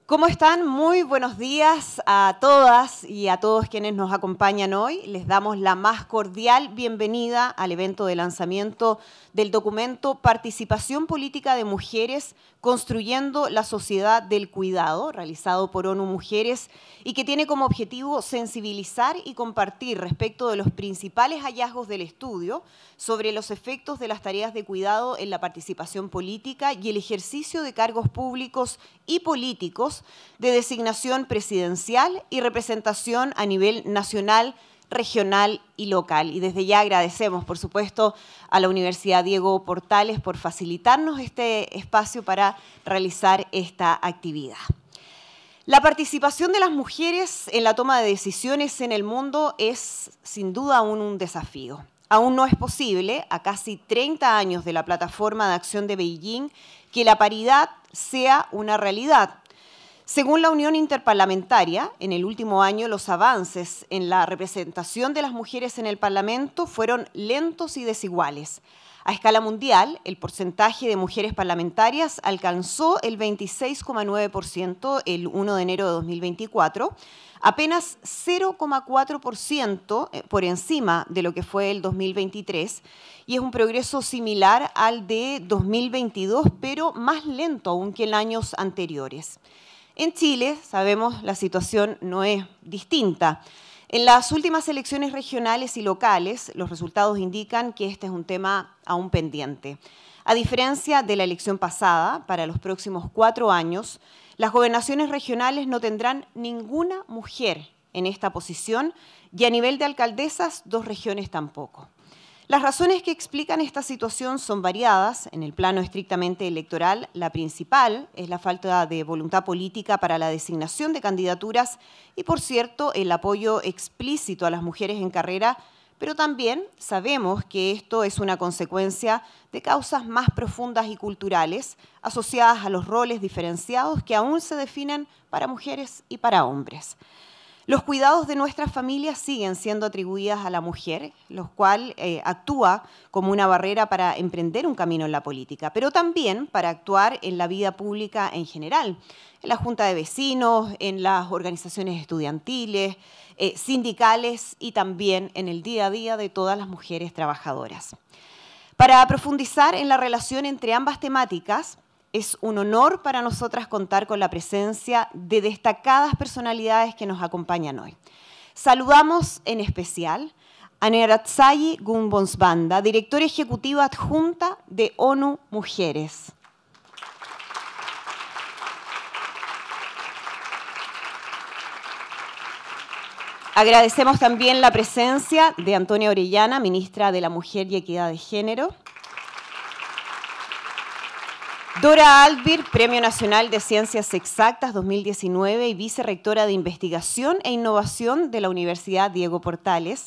¿Cómo están? Muy buenos días a todas y a todos quienes nos acompañan hoy. Les damos la más cordial bienvenida al evento de lanzamiento del documento Participación Política de Mujeres construyendo la sociedad del cuidado, realizado por ONU Mujeres y que tiene como objetivo sensibilizar y compartir respecto de los principales hallazgos del estudio sobre los efectos de las tareas de cuidado en la participación política y el ejercicio de cargos públicos y políticos de designación presidencial y representación a nivel nacional, regional y local. Y desde ya agradecemos, por supuesto, a la Universidad Diego Portales por facilitarnos este espacio para realizar esta actividad. La participación de las mujeres en la toma de decisiones en el mundo es, sin duda, aún un desafío. Aún no es posible, a casi 30 años de la Plataforma de Acción de Beijing, que la paridad sea una realidad. Según la Unión Interparlamentaria, en el último año los avances en la representación de las mujeres en el Parlamento fueron lentos y desiguales. A escala mundial, el porcentaje de mujeres parlamentarias alcanzó el 26,9% el 1 de enero de 2024, apenas 0,4% por encima de lo que fue el 2023, y es un progreso similar al de 2022, pero más lento aún que en años anteriores. En Chile, sabemos, la situación no es distinta. En las últimas elecciones regionales y locales, los resultados indican que este es un tema aún pendiente. A diferencia de la elección pasada, para los próximos 4 años, las gobernaciones regionales no tendrán ninguna mujer en esta posición y a nivel de alcaldesas, 2 regiones tampoco. Las razones que explican esta situación son variadas. En el plano estrictamente electoral, la principal es la falta de voluntad política para la designación de candidaturas y, por cierto, el apoyo explícito a las mujeres en carrera, pero también sabemos que esto es una consecuencia de causas más profundas y culturales asociadas a los roles diferenciados que aún se definen para mujeres y para hombres. Los cuidados de nuestras familias siguen siendo atribuidas a la mujer, lo cual actúa como una barrera para emprender un camino en la política, pero también para actuar en la vida pública en general, en la junta de vecinos, en las organizaciones estudiantiles, sindicales y también en el día a día de todas las mujeres trabajadoras. Para profundizar en la relación entre ambas temáticas, es un honor para nosotras contar con la presencia de destacadas personalidades que nos acompañan hoy. Saludamos en especial a Nerazzai Gumbonsbanda, directora ejecutiva adjunta de ONU Mujeres. Agradecemos también la presencia de Antonia Orellana, ministra de la Mujer y Equidad de Género. Dora Altbir, Premio Nacional de Ciencias Exactas 2019 y vicerrectora de Investigación e Innovación de la Universidad Diego Portales.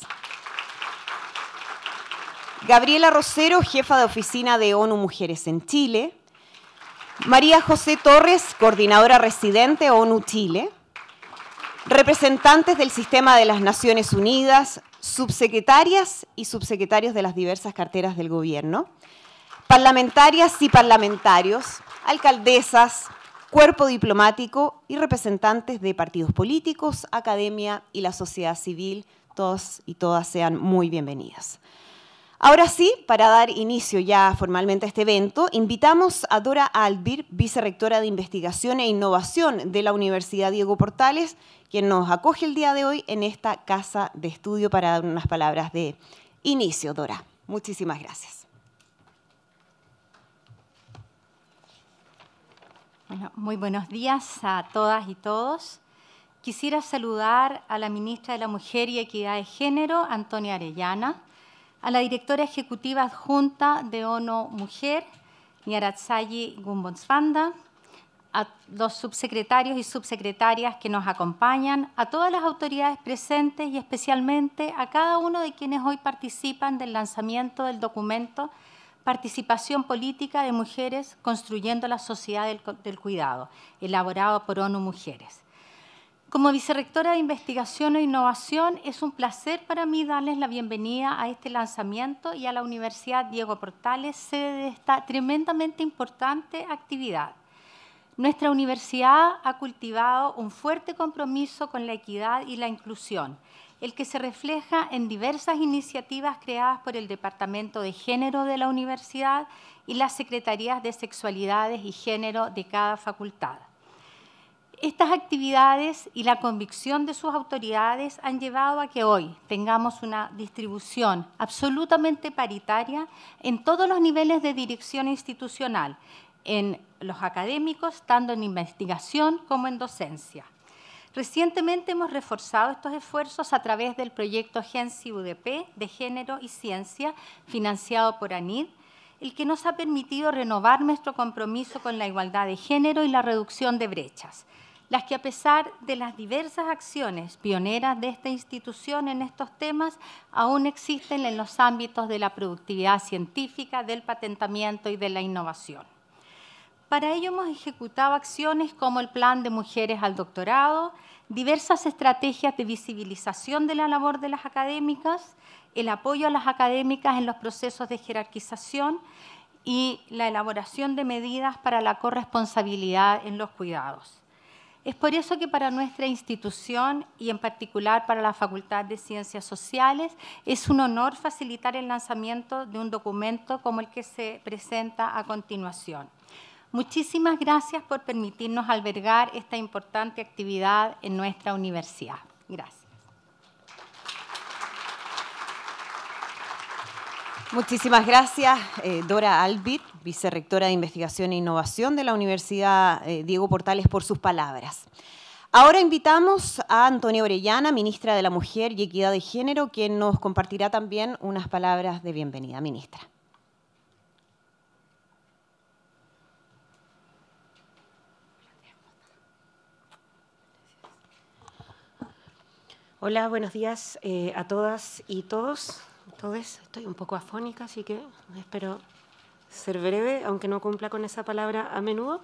Gabriela Rosero, jefa de oficina de ONU Mujeres en Chile. María José Torres, coordinadora residente ONU Chile. Representantes del Sistema de las Naciones Unidas, subsecretarias y subsecretarios de las diversas carteras del gobierno. Parlamentarias y parlamentarios, alcaldesas, cuerpo diplomático y representantes de partidos políticos, academia y la sociedad civil, todos y todas sean muy bienvenidas. Ahora sí, para dar inicio ya formalmente a este evento, invitamos a Dora Altbir, vicerrectora de Investigación e Innovación de la Universidad Diego Portales, quien nos acoge el día de hoy en esta casa de estudio para dar unas palabras de inicio. Dora, muchísimas gracias. Bueno, muy buenos días a todas y todos. Quisiera saludar a la ministra de la Mujer y Equidad de Género, Antonia Orellana, a la directora ejecutiva adjunta de ONU Mujer, Nerazzai Gumbonsbanda, a los subsecretarios y subsecretarias que nos acompañan, a todas las autoridades presentes y especialmente a cada uno de quienes hoy participan del lanzamiento del documento Participación Política de Mujeres construyendo la sociedad del cuidado, elaborado por ONU Mujeres. Como vicerrectora de Investigación e Innovación, es un placer para mí darles la bienvenida a este lanzamiento y a la Universidad Diego Portales, sede de esta tremendamente importante actividad. Nuestra universidad ha cultivado un fuerte compromiso con la equidad y la inclusión, el que se refleja en diversas iniciativas creadas por el Departamento de Género de la universidad y las Secretarías de Sexualidades y Género de cada facultad. Estas actividades y la convicción de sus autoridades han llevado a que hoy tengamos una distribución absolutamente paritaria en todos los niveles de dirección institucional, en los académicos, tanto en investigación como en docencia. Recientemente hemos reforzado estos esfuerzos a través del proyecto Gensi UDP de Género y Ciencia, financiado por ANID, el que nos ha permitido renovar nuestro compromiso con la igualdad de género y la reducción de brechas, las que a pesar de las diversas acciones pioneras de esta institución en estos temas, aún existen en los ámbitos de la productividad científica, del patentamiento y de la innovación. Para ello hemos ejecutado acciones como el Plan de Mujeres al Doctorado, diversas estrategias de visibilización de la labor de las académicas, el apoyo a las académicas en los procesos de jerarquización y la elaboración de medidas para la corresponsabilidad en los cuidados. Es por eso que para nuestra institución y en particular para la Facultad de Ciencias Sociales es un honor facilitar el lanzamiento de un documento como el que se presenta a continuación. Muchísimas gracias por permitirnos albergar esta importante actividad en nuestra universidad. Gracias. Muchísimas gracias, Dora Albit, vicerrectora de Investigación e Innovación de la Universidad Diego Portales, por sus palabras. Ahora invitamos a Antonia Orellana, ministra de la Mujer y Equidad de Género, quien nos compartirá también unas palabras de bienvenida. Ministra. Hola, buenos días a todas y todos. Estoy un poco afónica, así que espero ser breve, aunque no cumpla con esa palabra a menudo.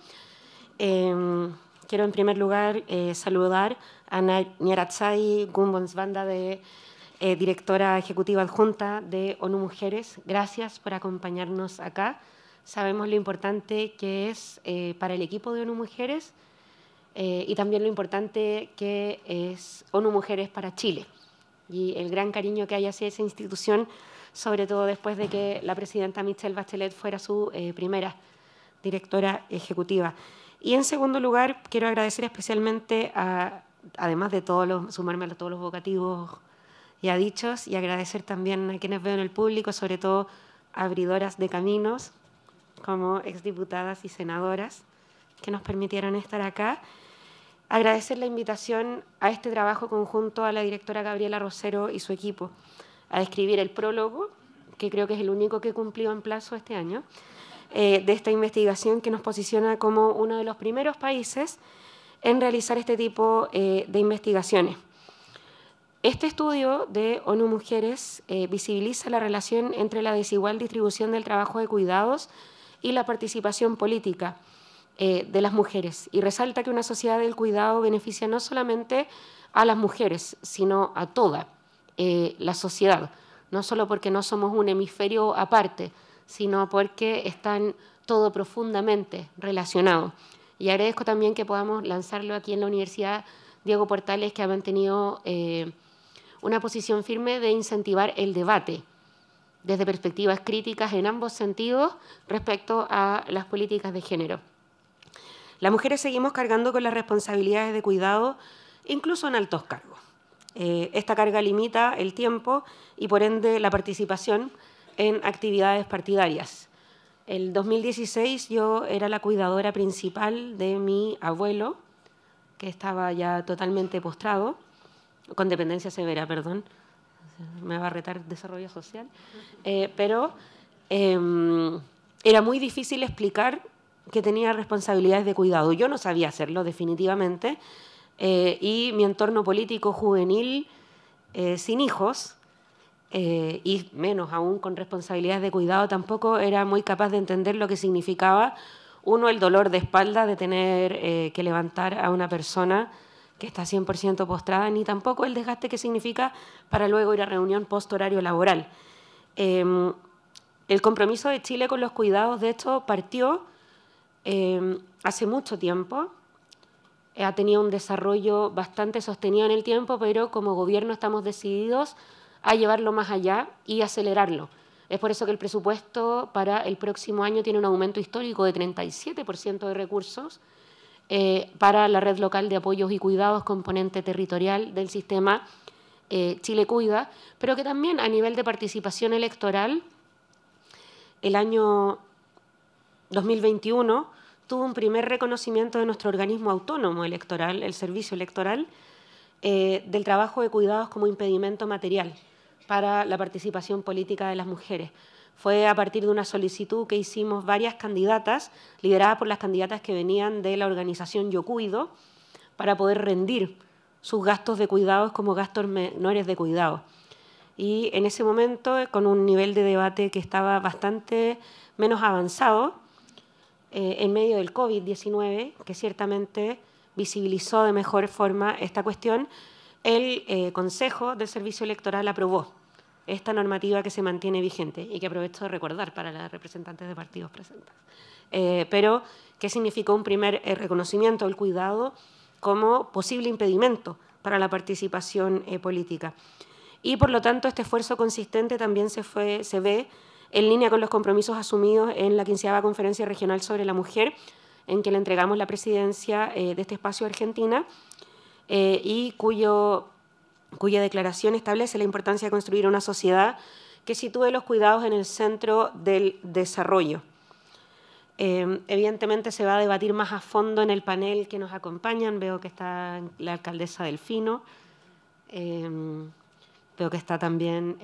Quiero en primer lugar saludar a Nyaratzai Gumbonsbanda, directora ejecutiva adjunta de ONU Mujeres. Gracias por acompañarnos acá. Sabemos lo importante que es para el equipo de ONU Mujeres y también lo importante que es ONU Mujeres para Chile y el gran cariño que hay hacia esa institución, sobre todo después de que la presidenta Michelle Bachelet fuera su primera directora ejecutiva. Y en segundo lugar, quiero agradecer especialmente, además de sumarme a todos los vocativos ya dichos, y agradecer también a quienes veo en el público, sobre todo abridoras de caminos, como exdiputadas y senadoras, que nos permitieron estar acá. Agradecer la invitación a este trabajo conjunto a la directora Gabriela Rosero y su equipo, a escribir el prólogo, que creo que es el único que cumplió en plazo este año, de esta investigación que nos posiciona como uno de los primeros países en realizar este tipo de investigaciones. Este estudio de ONU Mujeres visibiliza la relación entre la desigual distribución del trabajo de cuidados y la participación política de las mujeres, y resalta que una sociedad del cuidado beneficia no solamente a las mujeres, sino a toda la sociedad, no solo porque no somos un hemisferio aparte, sino porque están todo profundamente relacionado. Y agradezco también que podamos lanzarlo aquí en la Universidad Diego Portales, que ha mantenido una posición firme de incentivar el debate desde perspectivas críticas en ambos sentidos respecto a las políticas de género. Las mujeres seguimos cargando con las responsabilidades de cuidado, incluso en altos cargos. Esta carga limita el tiempo y, por ende, la participación en actividades partidarias. El 2016 yo era la cuidadora principal de mi abuelo, que estaba ya totalmente postrado, con dependencia severa, perdón, me va a retar desarrollo social, pero era muy difícil explicar que tenía responsabilidades de cuidado. Yo no sabía hacerlo, definitivamente, y mi entorno político juvenil, sin hijos, y menos aún con responsabilidades de cuidado, tampoco era muy capaz de entender lo que significaba, uno, el dolor de espalda de tener que levantar a una persona que está 100% postrada, ni tampoco el desgaste que significa para luego ir a reunión post-horario laboral. El compromiso de Chile con los cuidados, de hecho, partió hace mucho tiempo, ha tenido un desarrollo bastante sostenido en el tiempo, pero como gobierno estamos decididos a llevarlo más allá y acelerarlo. Es por eso que el presupuesto para el próximo año tiene un aumento histórico de 37% de recursos para la red local de apoyos y cuidados, componente territorial del sistema Chile Cuida, pero que también a nivel de participación electoral, el año 2021 tuvo un primer reconocimiento de nuestro organismo autónomo electoral, el Servicio Electoral, del trabajo de cuidados como impedimento material para la participación política de las mujeres. Fue a partir de una solicitud que hicimos varias candidatas, lideradas por las candidatas que venían de la organización Yo Cuido, para poder rendir sus gastos de cuidados como gastos menores de cuidado. Y en ese momento, con un nivel de debate que estaba bastante menos avanzado, en medio del COVID-19, que ciertamente visibilizó de mejor forma esta cuestión, el Consejo del Servicio Electoral aprobó esta normativa que se mantiene vigente y que aprovecho de recordar para las representantes de partidos presentes. Pero que significó un primer reconocimiento del cuidado como posible impedimento para la participación política. Y, por lo tanto, este esfuerzo consistente también se ve en línea con los compromisos asumidos en la 15ª Conferencia Regional sobre la Mujer, en que le entregamos la presidencia de este espacio a Argentina y cuya declaración establece la importancia de construir una sociedad que sitúe los cuidados en el centro del desarrollo. Evidentemente se va a debatir más a fondo en el panel que nos acompañan. Veo que está la alcaldesa Delfino, veo que está también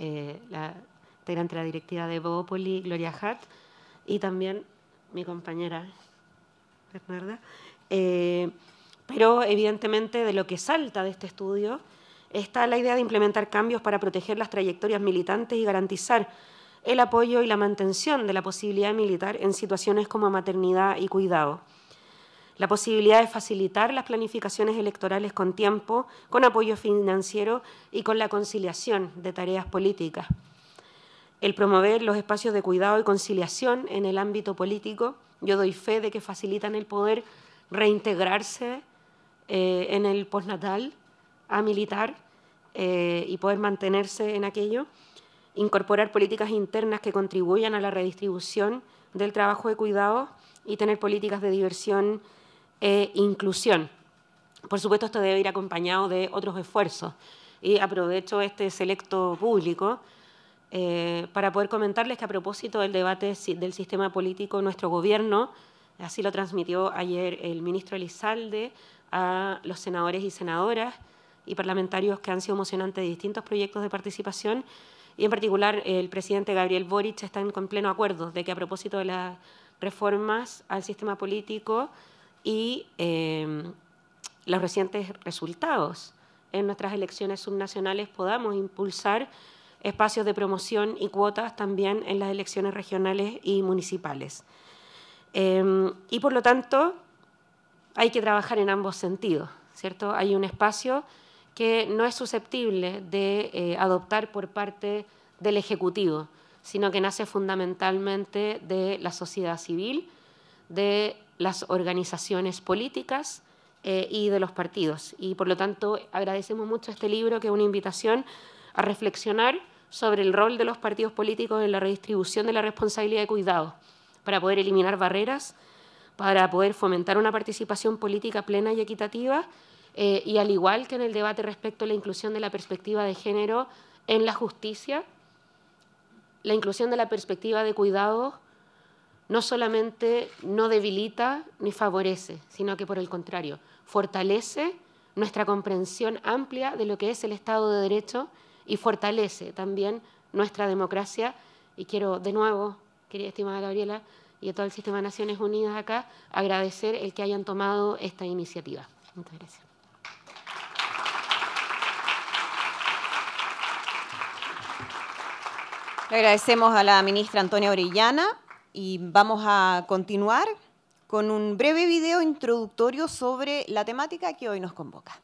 la integrante de la directiva de Bópoli, Gloria Hatt, y también mi compañera Bernarda. Pero evidentemente de lo que salta de este estudio está la idea de implementar cambios para proteger las trayectorias militantes y garantizar el apoyo y la mantención de la posibilidad militar en situaciones como maternidad y cuidado. La posibilidad de facilitar las planificaciones electorales con tiempo, con apoyo financiero y con la conciliación de tareas políticas. El promover los espacios de cuidado y conciliación en el ámbito político, yo doy fe de que facilitan el poder reintegrarse en el postnatal a militar y poder mantenerse en aquello. Incorporar políticas internas que contribuyan a la redistribución del trabajo de cuidado y tener políticas de diversión e inclusión. Por supuesto, esto debe ir acompañado de otros esfuerzos. Y aprovecho este selecto público para poder comentarles que a propósito del debate del sistema político, nuestro gobierno, así lo transmitió ayer el ministro Elizalde a los senadores y senadoras y parlamentarios que han sido mocionantes de distintos proyectos de participación, y en particular el presidente Gabriel Boric está en pleno acuerdo de que a propósito de las reformas al sistema político y los recientes resultados en nuestras elecciones subnacionales podamos impulsar espacios de promoción y cuotas también en las elecciones regionales y municipales. Y por lo tanto hay que trabajar en ambos sentidos, ¿cierto? Hay un espacio que no es susceptible de adoptar por parte del Ejecutivo, sino que nace fundamentalmente de la sociedad civil, de las organizaciones políticas y de los partidos. Y por lo tanto agradecemos mucho este libro, que es una invitación a reflexionar sobre el rol de los partidos políticos en la redistribución de la responsabilidad de cuidado, para poder eliminar barreras, para poder fomentar una participación política plena y equitativa, y al igual que en el debate respecto a la inclusión de la perspectiva de género en la justicia, la inclusión de la perspectiva de cuidado no solamente no debilita ni favorece, sino que por el contrario, fortalece nuestra comprensión amplia de lo que es el Estado de Derecho y fortalece también nuestra democracia. Y quiero de nuevo, querida estimada Gabriela, y a todo el sistema de Naciones Unidas acá, agradecer el que hayan tomado esta iniciativa. Muchas gracias. Le agradecemos a la ministra Antonia Orellana y vamos a continuar con un breve video introductorio sobre la temática que hoy nos convoca.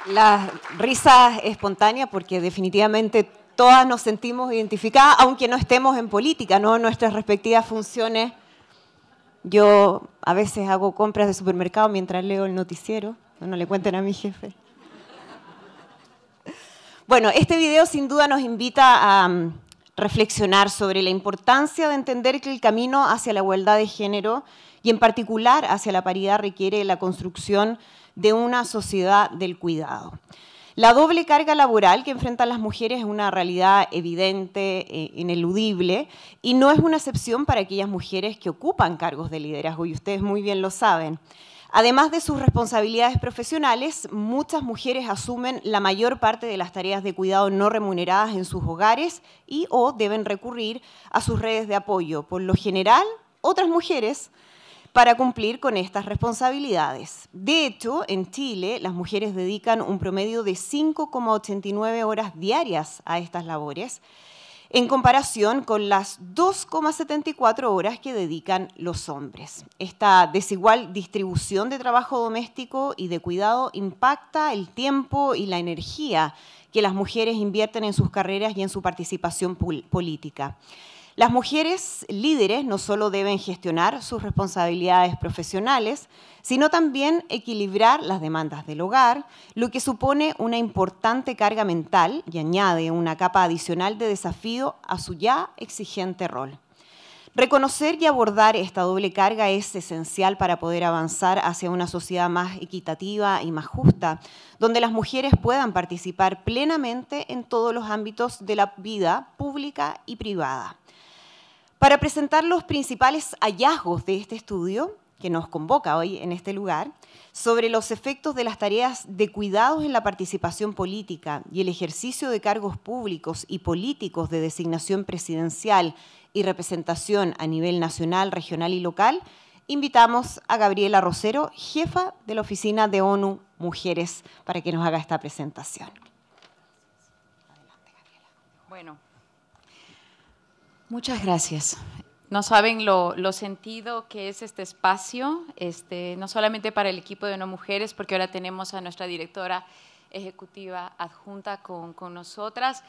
La risa espontánea porque definitivamente todas nos sentimos identificadas, aunque no estemos en política, ¿no? En nuestras respectivas funciones. Yo a veces hago compras de supermercado mientras leo el noticiero. No le cuenten a mi jefe. Bueno, este video sin duda nos invita a reflexionar sobre la importancia de entender que el camino hacia la igualdad de género y en particular hacia la paridad requiere la construcción de una sociedad del cuidado. La doble carga laboral que enfrentan las mujeres es una realidad evidente, ineludible, y no es una excepción para aquellas mujeres que ocupan cargos de liderazgo, y ustedes muy bien lo saben. Además de sus responsabilidades profesionales, muchas mujeres asumen la mayor parte de las tareas de cuidado no remuneradas en sus hogares y o deben recurrir a sus redes de apoyo. Por lo general, otras mujeres para cumplir con estas responsabilidades. De hecho, en Chile, las mujeres dedican un promedio de 5,89 horas diarias a estas labores, en comparación con las 2,74 horas que dedican los hombres. Esta desigual distribución de trabajo doméstico y de cuidado impacta el tiempo y la energía que las mujeres invierten en sus carreras y en su participación política. Las mujeres líderes no solo deben gestionar sus responsabilidades profesionales, sino también equilibrar las demandas del hogar, lo que supone una importante carga mental y añade una capa adicional de desafío a su ya exigente rol. Reconocer y abordar esta doble carga es esencial para poder avanzar hacia una sociedad más equitativa y más justa, donde las mujeres puedan participar plenamente en todos los ámbitos de la vida pública y privada. Para presentar los principales hallazgos de este estudio, que nos convoca hoy en este lugar, sobre los efectos de las tareas de cuidados en la participación política y el ejercicio de cargos públicos y políticos de designación presidencial y representación a nivel nacional, regional y local, invitamos a Gabriela Rosero, jefa de la Oficina de ONU Mujeres, para que nos haga esta presentación. Adelante, Gabriela. Bueno. Muchas gracias. No saben lo sentido que es este espacio, no solamente para el equipo de No Mujeres, porque ahora tenemos a nuestra directora ejecutiva adjunta con nosotras,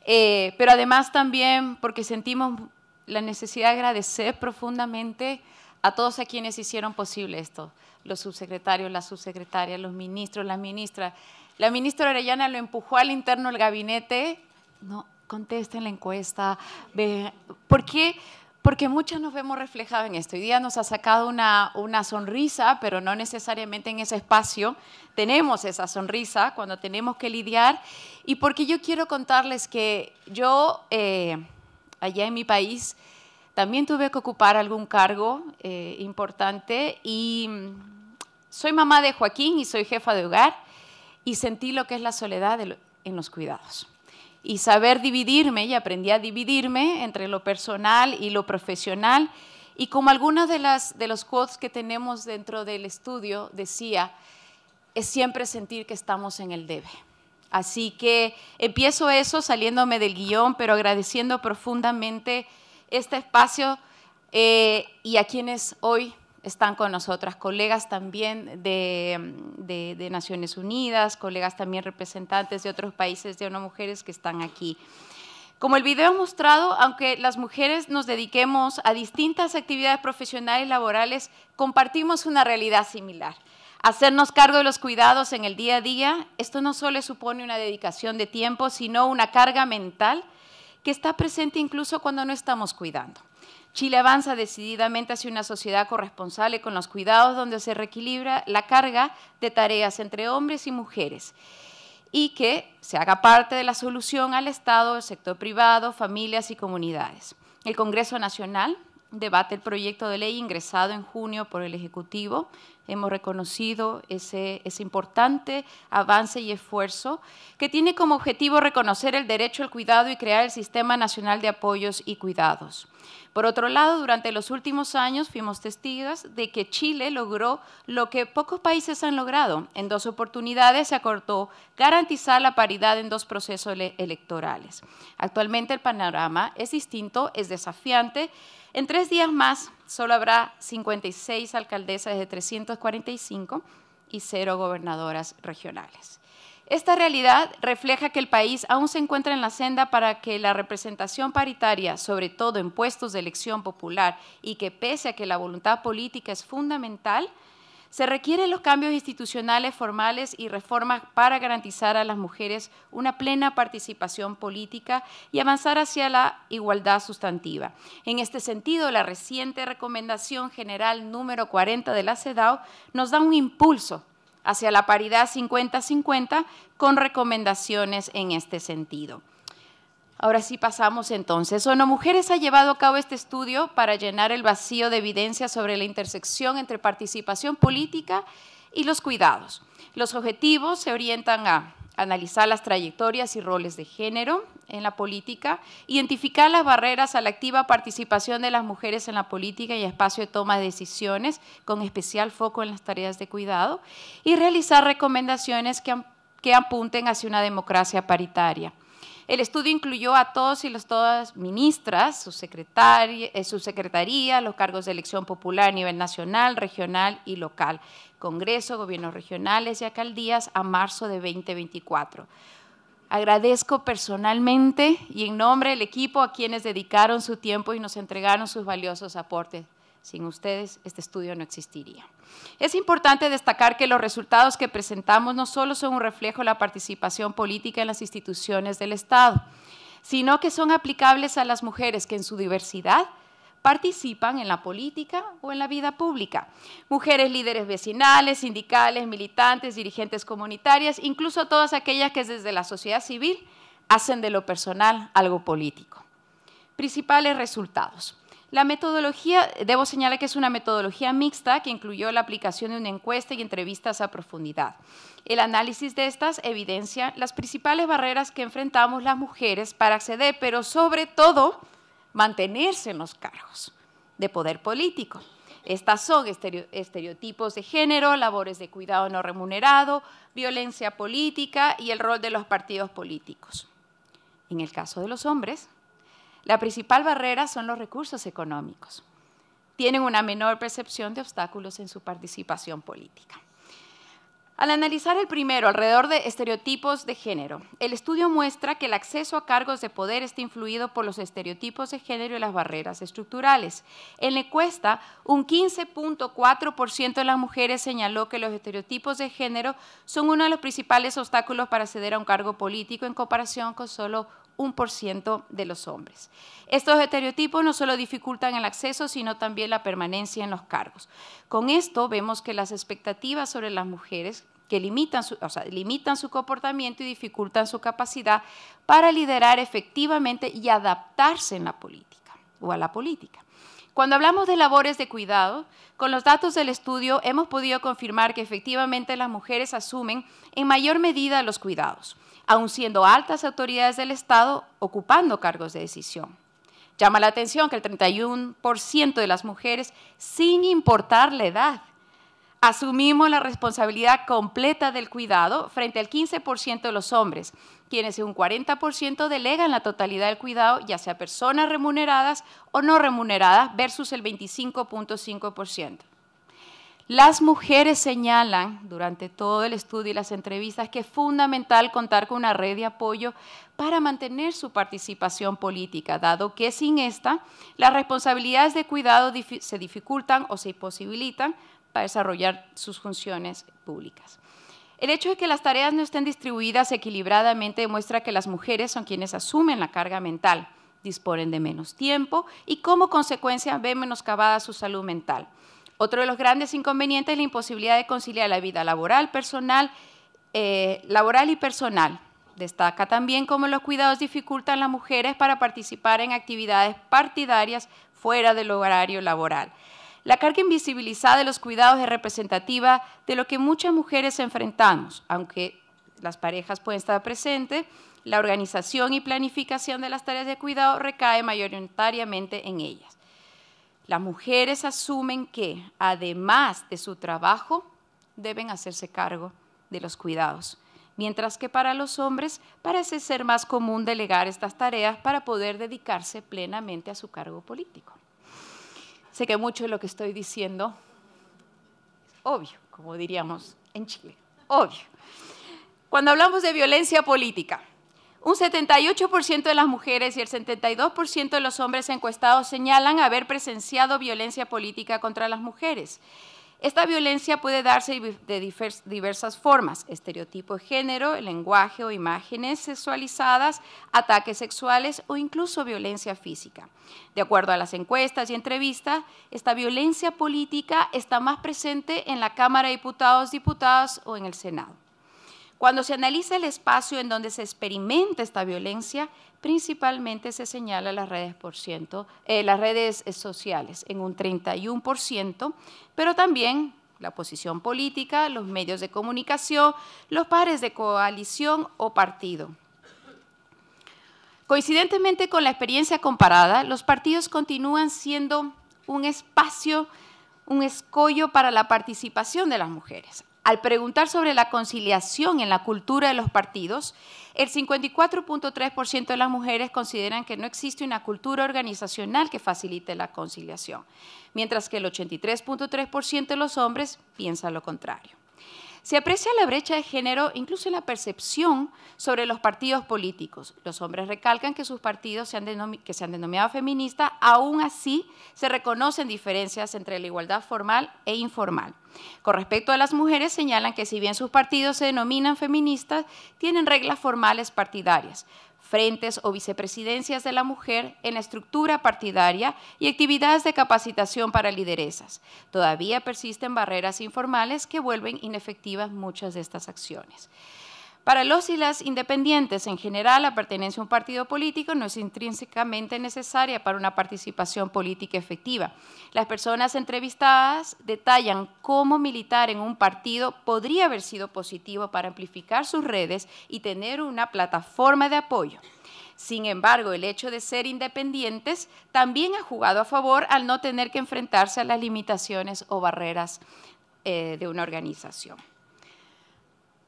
pero además también porque sentimos la necesidad de agradecer profundamente a todos a quienes hicieron posible esto, los subsecretarios, las subsecretarias, los ministros, las ministras. La ministra Orellana lo empujó al interno del gabinete, no, contesten la encuesta. ¿Por qué? Porque muchas nos vemos reflejadas en esto. Hoy día nos ha sacado una sonrisa, pero no necesariamente en ese espacio tenemos esa sonrisa cuando tenemos que lidiar. Y porque yo quiero contarles que yo allá en mi país también tuve que ocupar algún cargo importante y soy mamá de Joaquín y soy jefa de hogar y sentí lo que es la soledad en los cuidados. Y saber dividirme, y aprendí a dividirme entre lo personal y lo profesional. Y como algunas de los quotes que tenemos dentro del estudio decía, es siempre sentir que estamos en el debe. Así que empiezo eso saliéndome del guión, pero agradeciendo profundamente este espacio y a quienes hoy están con nosotras, colegas también de Naciones Unidas, colegas también representantes de otros países de ONU Mujeres que están aquí. Como el video ha mostrado, aunque las mujeres nos dediquemos a distintas actividades profesionales y laborales, compartimos una realidad similar. Hacernos cargo de los cuidados en el día a día, esto no solo supone una dedicación de tiempo, sino una carga mental que está presente incluso cuando no estamos cuidando. Chile avanza decididamente hacia una sociedad corresponsable con los cuidados donde se reequilibra la carga de tareas entre hombres y mujeres y que se haga parte de la solución al Estado, el sector privado, familias y comunidades. El Congreso Nacional debate el proyecto de ley ingresado en junio por el Ejecutivo. Hemos reconocido ese importante avance y esfuerzo que tiene como objetivo reconocer el derecho al cuidado y crear el Sistema Nacional de Apoyos y Cuidados. Por otro lado, durante los últimos años fuimos testigos de que Chile logró lo que pocos países han logrado. En 2 oportunidades se acordó garantizar la paridad en 2 procesos electorales. Actualmente el panorama es distinto, es desafiante. En 3 días más solo habrá 56 alcaldesas de 345 y 0 gobernadoras regionales. Esta realidad refleja que el país aún se encuentra en la senda para que la representación paritaria, sobre todo en puestos de elección popular, y que pese a que la voluntad política es fundamental, se requieren los cambios institucionales formales y reformas para garantizar a las mujeres una plena participación política y avanzar hacia la igualdad sustantiva. En este sentido, la reciente Recomendación General número 40 de la CEDAW nos da un impulso hacia la paridad 50-50 con recomendaciones en este sentido. Ahora sí pasamos entonces. ONU Mujeres ha llevado a cabo este estudio para llenar el vacío de evidencia sobre la intersección entre participación política y los cuidados. Los objetivos se orientan a analizar las trayectorias y roles de género en la política, identificar las barreras a la activa participación de las mujeres en la política y espacio de toma de decisiones, con especial foco en las tareas de cuidado, y realizar recomendaciones que apunten hacia una democracia paritaria. El estudio incluyó a todos y todas ministras, su secretaría, los cargos de elección popular a nivel nacional, regional y local, Congreso, gobiernos regionales y alcaldías a marzo de 2024. Agradezco personalmente y en nombre del equipo a quienes dedicaron su tiempo y nos entregaron sus valiosos aportes. Sin ustedes, este estudio no existiría. Es importante destacar que los resultados que presentamos no solo son un reflejo de la participación política en las instituciones del Estado, sino que son aplicables a las mujeres que en su diversidad participan en la política o en la vida pública. Mujeres líderes vecinales, sindicales, militantes, dirigentes comunitarias, incluso todas aquellas que desde la sociedad civil hacen de lo personal algo político. Principales resultados. La metodología, debo señalar que es una metodología mixta que incluyó la aplicación de una encuesta y entrevistas a profundidad. El análisis de estas evidencia las principales barreras que enfrentamos las mujeres para acceder, pero sobre todo mantenerse en los cargos de poder político. Estas son estereotipos de género, labores de cuidado no remunerado, violencia política y el rol de los partidos políticos. En el caso de los hombres, la principal barrera son los recursos económicos. Tienen una menor percepción de obstáculos en su participación política. Al analizar el primero, alrededor de estereotipos de género, el estudio muestra que el acceso a cargos de poder está influido por los estereotipos de género y las barreras estructurales. En la encuesta, un 15.4% de las mujeres señaló que los estereotipos de género son uno de los principales obstáculos para acceder a un cargo político en comparación con solo 1% de los hombres. Estos estereotipos no solo dificultan el acceso, sino también la permanencia en los cargos. Con esto vemos que las expectativas sobre las mujeres que limitan su comportamiento y dificultan su capacidad para liderar efectivamente y adaptarse en la política o a la política. Cuando hablamos de labores de cuidado, con los datos del estudio hemos podido confirmar que efectivamente las mujeres asumen en mayor medida los cuidados, aun siendo altas autoridades del Estado ocupando cargos de decisión. Llama la atención que el 31% de las mujeres, sin importar la edad, asumimos la responsabilidad completa del cuidado frente al 15% de los hombres, quienes en un 40% delegan la totalidad del cuidado, ya sea personas remuneradas o no remuneradas, versus el 25.5%. Las mujeres señalan durante todo el estudio y las entrevistas que es fundamental contar con una red de apoyo para mantener su participación política, dado que sin esta, las responsabilidades de cuidado se dificultan o se imposibilitan para desarrollar sus funciones públicas. El hecho de que las tareas no estén distribuidas equilibradamente demuestra que las mujeres son quienes asumen la carga mental, disponen de menos tiempo y como consecuencia ven menoscabada su salud mental. Otro de los grandes inconvenientes es la imposibilidad de conciliar la vida laboral y personal. Destaca también cómo los cuidados dificultan a las mujeres para participar en actividades partidarias fuera del horario laboral. La carga invisibilizada de los cuidados es representativa de lo que muchas mujeres enfrentamos, aunque las parejas pueden estar presentes, la organización y planificación de las tareas de cuidado recae mayoritariamente en ellas. Las mujeres asumen que, además de su trabajo, deben hacerse cargo de los cuidados, mientras que para los hombres parece ser más común delegar estas tareas para poder dedicarse plenamente a su cargo político. Sé que mucho de lo que estoy diciendo es obvio, como diríamos en Chile, obvio. Cuando hablamos de violencia política, un 78% de las mujeres y el 72% de los hombres encuestados señalan haber presenciado violencia política contra las mujeres. Esta violencia puede darse de diversas formas: estereotipo de género, el lenguaje o imágenes sexualizadas, ataques sexuales o incluso violencia física. De acuerdo a las encuestas y entrevistas, esta violencia política está más presente en la Cámara de Diputados, Diputadas o en el Senado. Cuando se analiza el espacio en donde se experimenta esta violencia, principalmente se señala las redes sociales en un 31%, pero también la oposición política, los medios de comunicación, los pares de coalición o partido. Coincidentemente con la experiencia comparada, los partidos continúan siendo un espacio, un escollo para la participación de las mujeres. Al preguntar sobre la conciliación en la cultura de los partidos, el 54.3% de las mujeres consideran que no existe una cultura organizacional que facilite la conciliación, mientras que el 83.3% de los hombres piensa lo contrario. Se aprecia la brecha de género incluso en la percepción sobre los partidos políticos. Los hombres recalcan que sus partidos que se han denominado feministas, aún así se reconocen diferencias entre la igualdad formal e informal. Con respecto a las mujeres, señalan que si bien sus partidos se denominan feministas, tienen reglas formales partidarias, frentes o vicepresidencias de la mujer en la estructura partidaria y actividades de capacitación para lideresas. Todavía persisten barreras informales que vuelven inefectivas muchas de estas acciones. Para los y las independientes, en general, la pertenencia a un partido político no es intrínsecamente necesaria para una participación política efectiva. Las personas entrevistadas detallan cómo militar en un partido podría haber sido positivo para amplificar sus redes y tener una plataforma de apoyo. Sin embargo, el hecho de ser independientes también ha jugado a favor al no tener que enfrentarse a las limitaciones o barreras de una organización.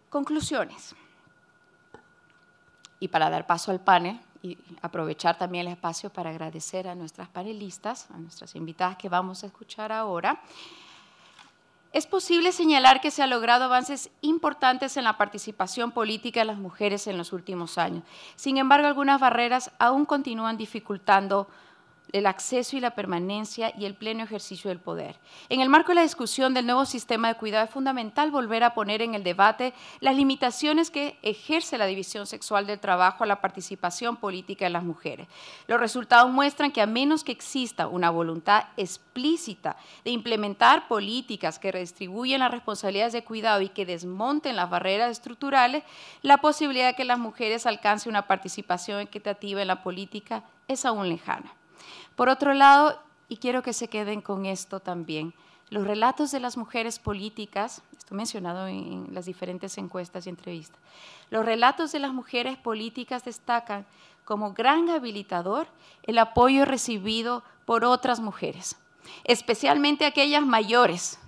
Conclusiones. Y para dar paso al panel y aprovechar también el espacio para agradecer a nuestras panelistas, a nuestras invitadas que vamos a escuchar ahora, es posible señalar que se han logrado avances importantes en la participación política de las mujeres en los últimos años. Sin embargo, algunas barreras aún continúan dificultando el acceso y la permanencia y el pleno ejercicio del poder. En el marco de la discusión del nuevo sistema de cuidado es fundamental volver a poner en el debate las limitaciones que ejerce la división sexual del trabajo a la participación política de las mujeres. Los resultados muestran que a menos que exista una voluntad explícita de implementar políticas que redistribuyen las responsabilidades de cuidado y que desmonten las barreras estructurales, la posibilidad de que las mujeres alcancen una participación equitativa en la política es aún lejana. Por otro lado, y quiero que se queden con esto también, los relatos de las mujeres políticas, esto mencionado en las diferentes encuestas y entrevistas, los relatos de las mujeres políticas destacan como gran habilitador el apoyo recibido por otras mujeres, especialmente aquellas mayores,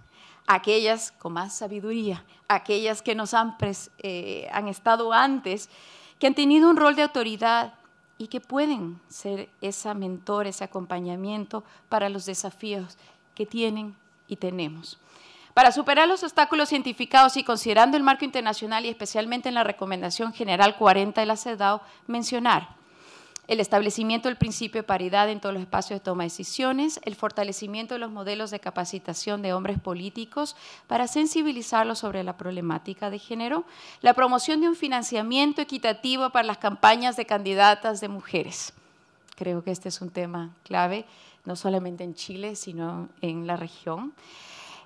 aquellas con más sabiduría, aquellas que nos han estado antes, que han tenido un rol de autoridad y que pueden ser esa mentor, ese acompañamiento para los desafíos que tienen y tenemos. Para superar los obstáculos identificados y considerando el marco internacional y especialmente en la Recomendación General 40 de la CEDAW, mencionar el establecimiento del principio de paridad en todos los espacios de toma de decisiones, el fortalecimiento de los modelos de capacitación de hombres políticos para sensibilizarlos sobre la problemática de género, la promoción de un financiamiento equitativo para las campañas de candidatas de mujeres. Creo que este es un tema clave, no solamente en Chile, sino en la región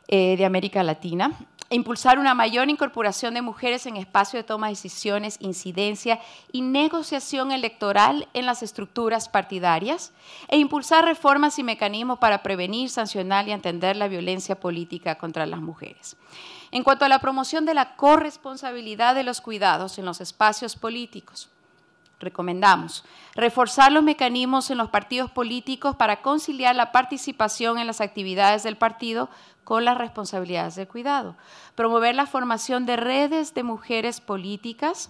de América Latina. Impulsar una mayor incorporación de mujeres en espacios de toma de decisiones, incidencia y negociación electoral en las estructuras partidarias e impulsar reformas y mecanismos para prevenir, sancionar y atender la violencia política contra las mujeres. En cuanto a la promoción de la corresponsabilidad de los cuidados en los espacios políticos, recomendamos reforzar los mecanismos en los partidos políticos para conciliar la participación en las actividades del partido con las responsabilidades del cuidado, promover la formación de redes de mujeres políticas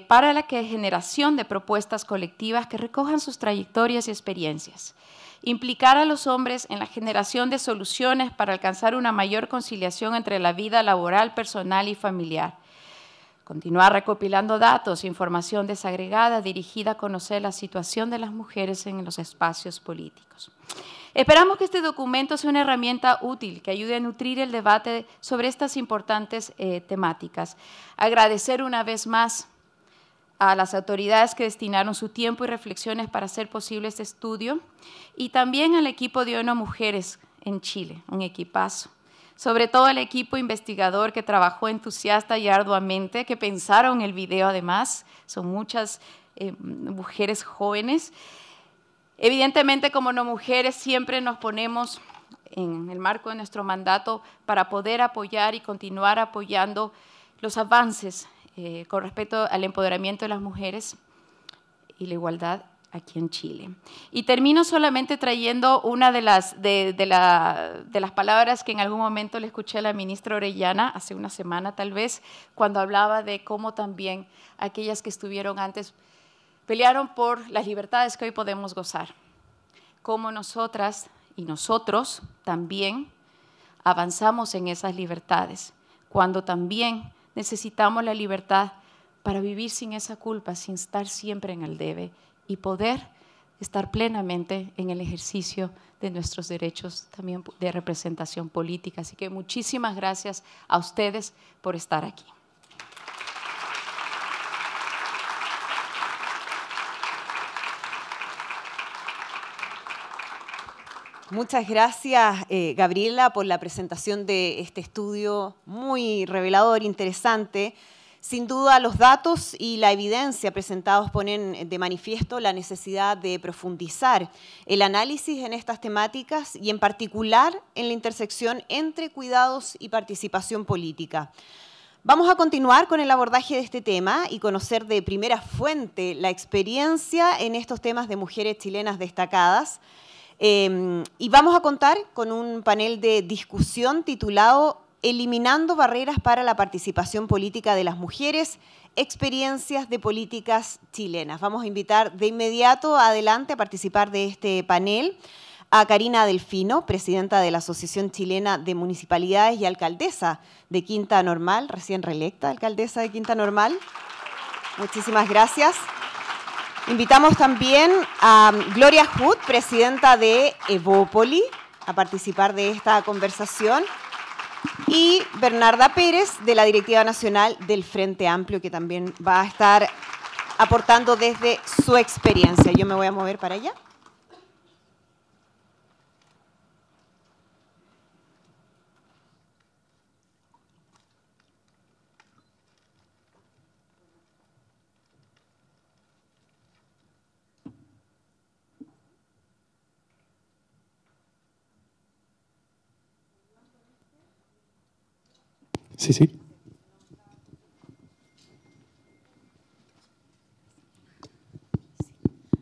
para la generación de propuestas colectivas que recojan sus trayectorias y experiencias, implicar a los hombres en la generación de soluciones para alcanzar una mayor conciliación entre la vida laboral, personal y familiar, continuar recopilando datos e información desagregada dirigida a conocer la situación de las mujeres en los espacios políticos. Esperamos que este documento sea una herramienta útil que ayude a nutrir el debate sobre estas importantes temáticas. Agradecer una vez más a las autoridades que destinaron su tiempo y reflexiones para hacer posible este estudio y también al equipo de ONU Mujeres en Chile, un equipazo. Sobre todo al equipo investigador que trabajó entusiasta y arduamente, que pensaron el video además, son muchas mujeres jóvenes. Evidentemente, como no mujeres, siempre nos ponemos en el marco de nuestro mandato para poder apoyar y continuar apoyando los avances con respecto al empoderamiento de las mujeres y la igualdad aquí en Chile. Y termino solamente trayendo una de las palabras que en algún momento le escuché a la ministra Orellana, hace una semana tal vez, cuando hablaba de cómo también aquellas que estuvieron antes pelearon por las libertades que hoy podemos gozar, cómo nosotras y nosotros también avanzamos en esas libertades, cuando también necesitamos la libertad para vivir sin esa culpa, sin estar siempre en el debe y poder estar plenamente en el ejercicio de nuestros derechos también de representación política. Así que muchísimas gracias a ustedes por estar aquí. Muchas gracias, Gabriela, por la presentación de este estudio muy revelador, interesante. Sin duda, los datos y la evidencia presentados ponen de manifiesto la necesidad de profundizar el análisis en estas temáticas y, en particular, en la intersección entre cuidados y participación política. Vamos a continuar con el abordaje de este tema y conocer de primera fuente la experiencia en estos temas de mujeres chilenas destacadas. Y vamos a contar con un panel de discusión titulado Eliminando barreras para la participación política de las mujeres, experiencias de políticas chilenas. Vamos a invitar de inmediato adelante a participar de este panel a Karina Delfino, presidenta de la Asociación Chilena de Municipalidades y alcaldesa de Quinta Normal, recién reelecta alcaldesa de Quinta Normal. Muchísimas gracias. Invitamos también a Gloria Hood, presidenta de Evópoli, a participar de esta conversación, y Bernarda Pérez, de la Directiva Nacional del Frente Amplio, que también va a estar aportando desde su experiencia. Yo me voy a mover para allá. Sí, sí.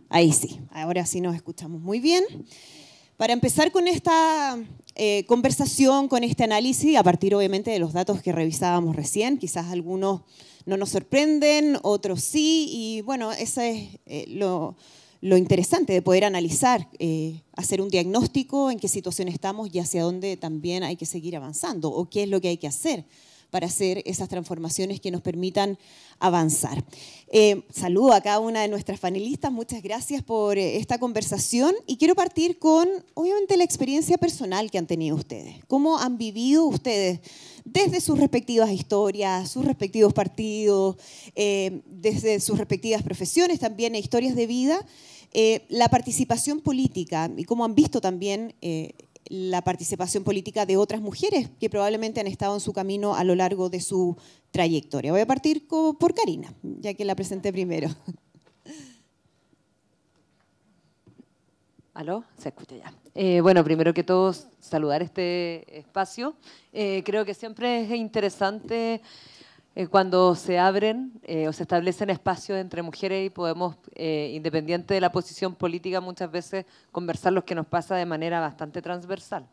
Ahí sí, ahora sí nos escuchamos muy bien. Para empezar con esta conversación, con este análisis, a partir obviamente de los datos que revisábamos recién, quizás algunos no nos sorprenden, otros sí, y bueno, eso es lo interesante de poder analizar, hacer un diagnóstico en qué situación estamos y hacia dónde también hay que seguir avanzando, o qué es lo que hay que hacer para hacer esas transformaciones que nos permitan avanzar. Saludo a cada una de nuestras panelistas, muchas gracias por esta conversación y quiero partir con, obviamente, la experiencia personal que han tenido ustedes. ¿Cómo han vivido ustedes desde sus respectivas historias, sus respectivos partidos, desde sus respectivas profesiones, también historias de vida, la participación política y cómo han visto también la participación política de otras mujeres que probablemente han estado en su camino a lo largo de su trayectoria? Voy a partir por Karina, ya que la presenté primero. ¿Aló? Se escucha ya. Bueno, primero que todo, saludar este espacio. Creo que siempre es interesante cuando se abren o se establecen espacios entre mujeres y podemos, independiente de la posición política, muchas veces conversar lo que nos pasa de manera bastante transversal.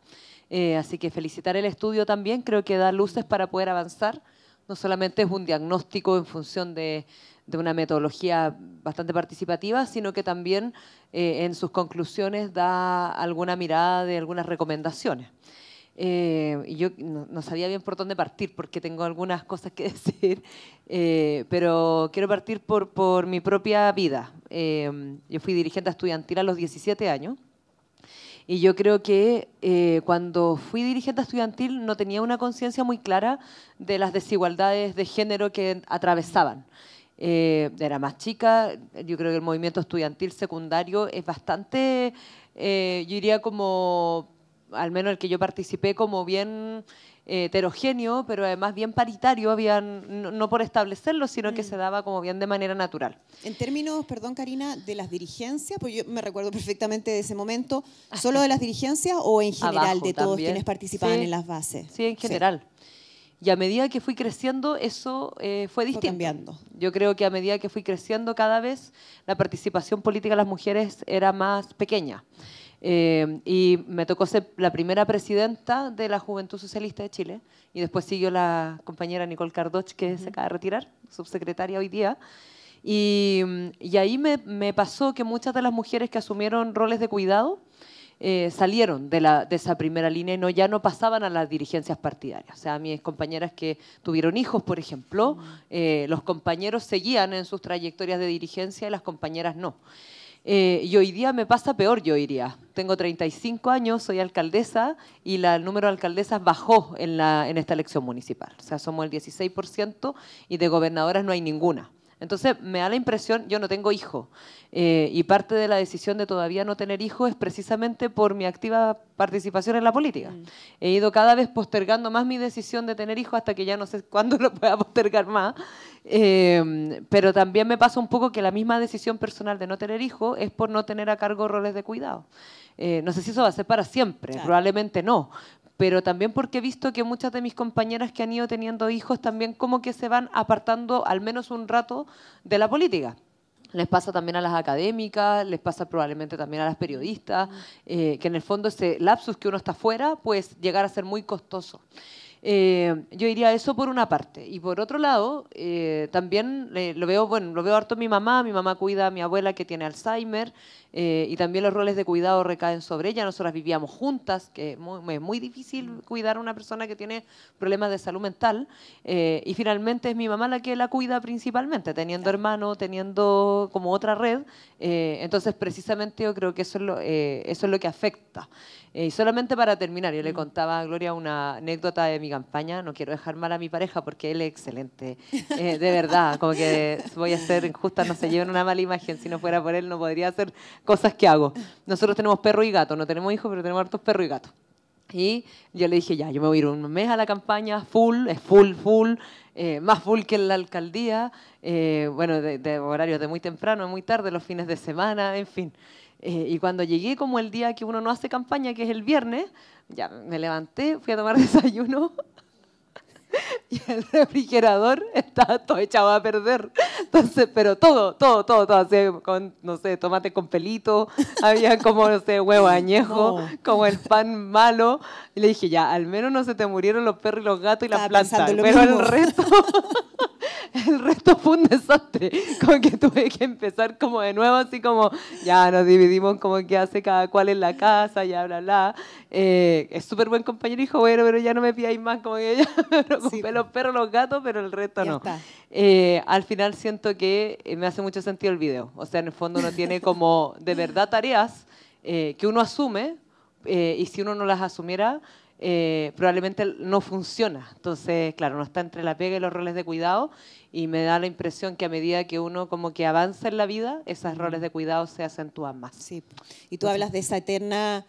Así que felicitar el estudio también, creo que da luces para poder avanzar. No solamente es un diagnóstico en función de una metodología bastante participativa, sino que también en sus conclusiones da alguna mirada de algunas recomendaciones. Y yo no sabía bien por dónde partir porque tengo algunas cosas que decir, pero quiero partir por mi propia vida. Yo fui dirigente estudiantil a los 17 años y yo creo que cuando fui dirigente estudiantil no tenía una conciencia muy clara de las desigualdades de género que atravesaban. Era más chica, yo creo que el movimiento estudiantil secundario es bastante, yo diría como, al menos el que yo participé, como bien heterogéneo, pero además bien paritario, no por establecerlo, sino que se daba como bien de manera natural. En términos, perdón Karina, de las dirigencias, pues yo me recuerdo perfectamente de ese momento, ¿solo de las dirigencias o en general Abajo, de todos también. quienes participaban Sí, en las bases? Sí, en general. Y a medida que fui creciendo, eso fue distinto. Cambiando. Yo creo que a medida que fui creciendo, cada vez la participación política de las mujeres era más pequeña. Y me tocó ser la primera presidenta de la Juventud Socialista de Chile y después siguió la compañera Nicole Cardoch, que se acaba de retirar, subsecretaria hoy día. Y ahí me pasó que muchas de las mujeres que asumieron roles de cuidado salieron de esa primera línea y ya no pasaban a las dirigencias partidarias. O sea, mis compañeras que tuvieron hijos, por ejemplo, los compañeros seguían en sus trayectorias de dirigencia y las compañeras no. Y hoy día me pasa peor, yo diría. Tengo 35 años, soy alcaldesa y el número de alcaldesas bajó en esta elección municipal. O sea, somos el 16% y de gobernadoras no hay ninguna. Entonces, me da la impresión, yo no tengo hijo, y parte de la decisión de todavía no tener hijos es precisamente por mi activa participación en la política. He ido cada vez postergando más mi decisión de tener hijos hasta que ya no sé cuándo lo pueda postergar más, pero también me pasa un poco que la misma decisión personal de no tener hijos es por no tener a cargo roles de cuidado. No sé si eso va a ser para siempre, claro. Probablemente no. Pero también porque he visto que muchas de mis compañeras que han ido teniendo hijos también como que se van apartando al menos un rato de la política. Les pasa también a las académicas, les pasa probablemente también a las periodistas, que en el fondo ese lapsus que uno está fuera puede llegar a ser muy costoso. Yo diría eso por una parte. Y por otro lado, también lo veo harto en mi mamá cuida a mi abuela que tiene Alzheimer, y también los roles de cuidado recaen sobre ella. Nosotras vivíamos juntas, que es muy difícil cuidar a una persona que tiene problemas de salud mental, y finalmente es mi mamá la que la cuida principalmente, teniendo hermano, teniendo como otra red. Entonces, precisamente yo creo que eso es lo que afecta. Y solamente para terminar, yo le contaba a Gloria una anécdota de mi campaña. No quiero dejar mal a mi pareja porque él es excelente. De verdad, como que voy a ser injusta, no se lleven una mala imagen. Si no fuera por él, no podría hacer cosas que hago. Nosotros tenemos perro y gato, no tenemos hijos, pero tenemos hartos perros y gatos. Y yo le dije, ya, yo me voy a ir un mes a la campaña, full, más full que en la alcaldía, bueno, de horarios de muy temprano, muy tarde, los fines de semana, en fin. Y cuando llegué como el día que uno no hace campaña, que es el viernes, ya me levanté, fui a tomar desayuno y el refrigerador estaba todo echado a perder. Entonces, pero todo, así, con, no sé, tomate con pelito, había como, no sé, huevo añejo, como el pan malo. Y le dije, ya, al menos no se te murieron los perros y los gatos y las plantas, pero el resto... El resto fue un desastre, como que tuve que empezar como de nuevo, así como ya nos dividimos como que hace cada cual en la casa, ya bla. Es súper buen compañero y dijo, bueno, pero ya no me pidáis más, como que ya me preocupé los perros, los gatos, pero el resto no. Al final siento que me hace mucho sentido el video, o sea, en el fondo uno tiene como de verdad tareas que uno asume y si uno no las asumiera, probablemente no funciona. Entonces, claro, no está entre la pega y los roles de cuidado y me da la impresión que a medida que uno como que avanza en la vida, esos roles de cuidado se acentúan más. Sí. Y tú hablas de esa eterna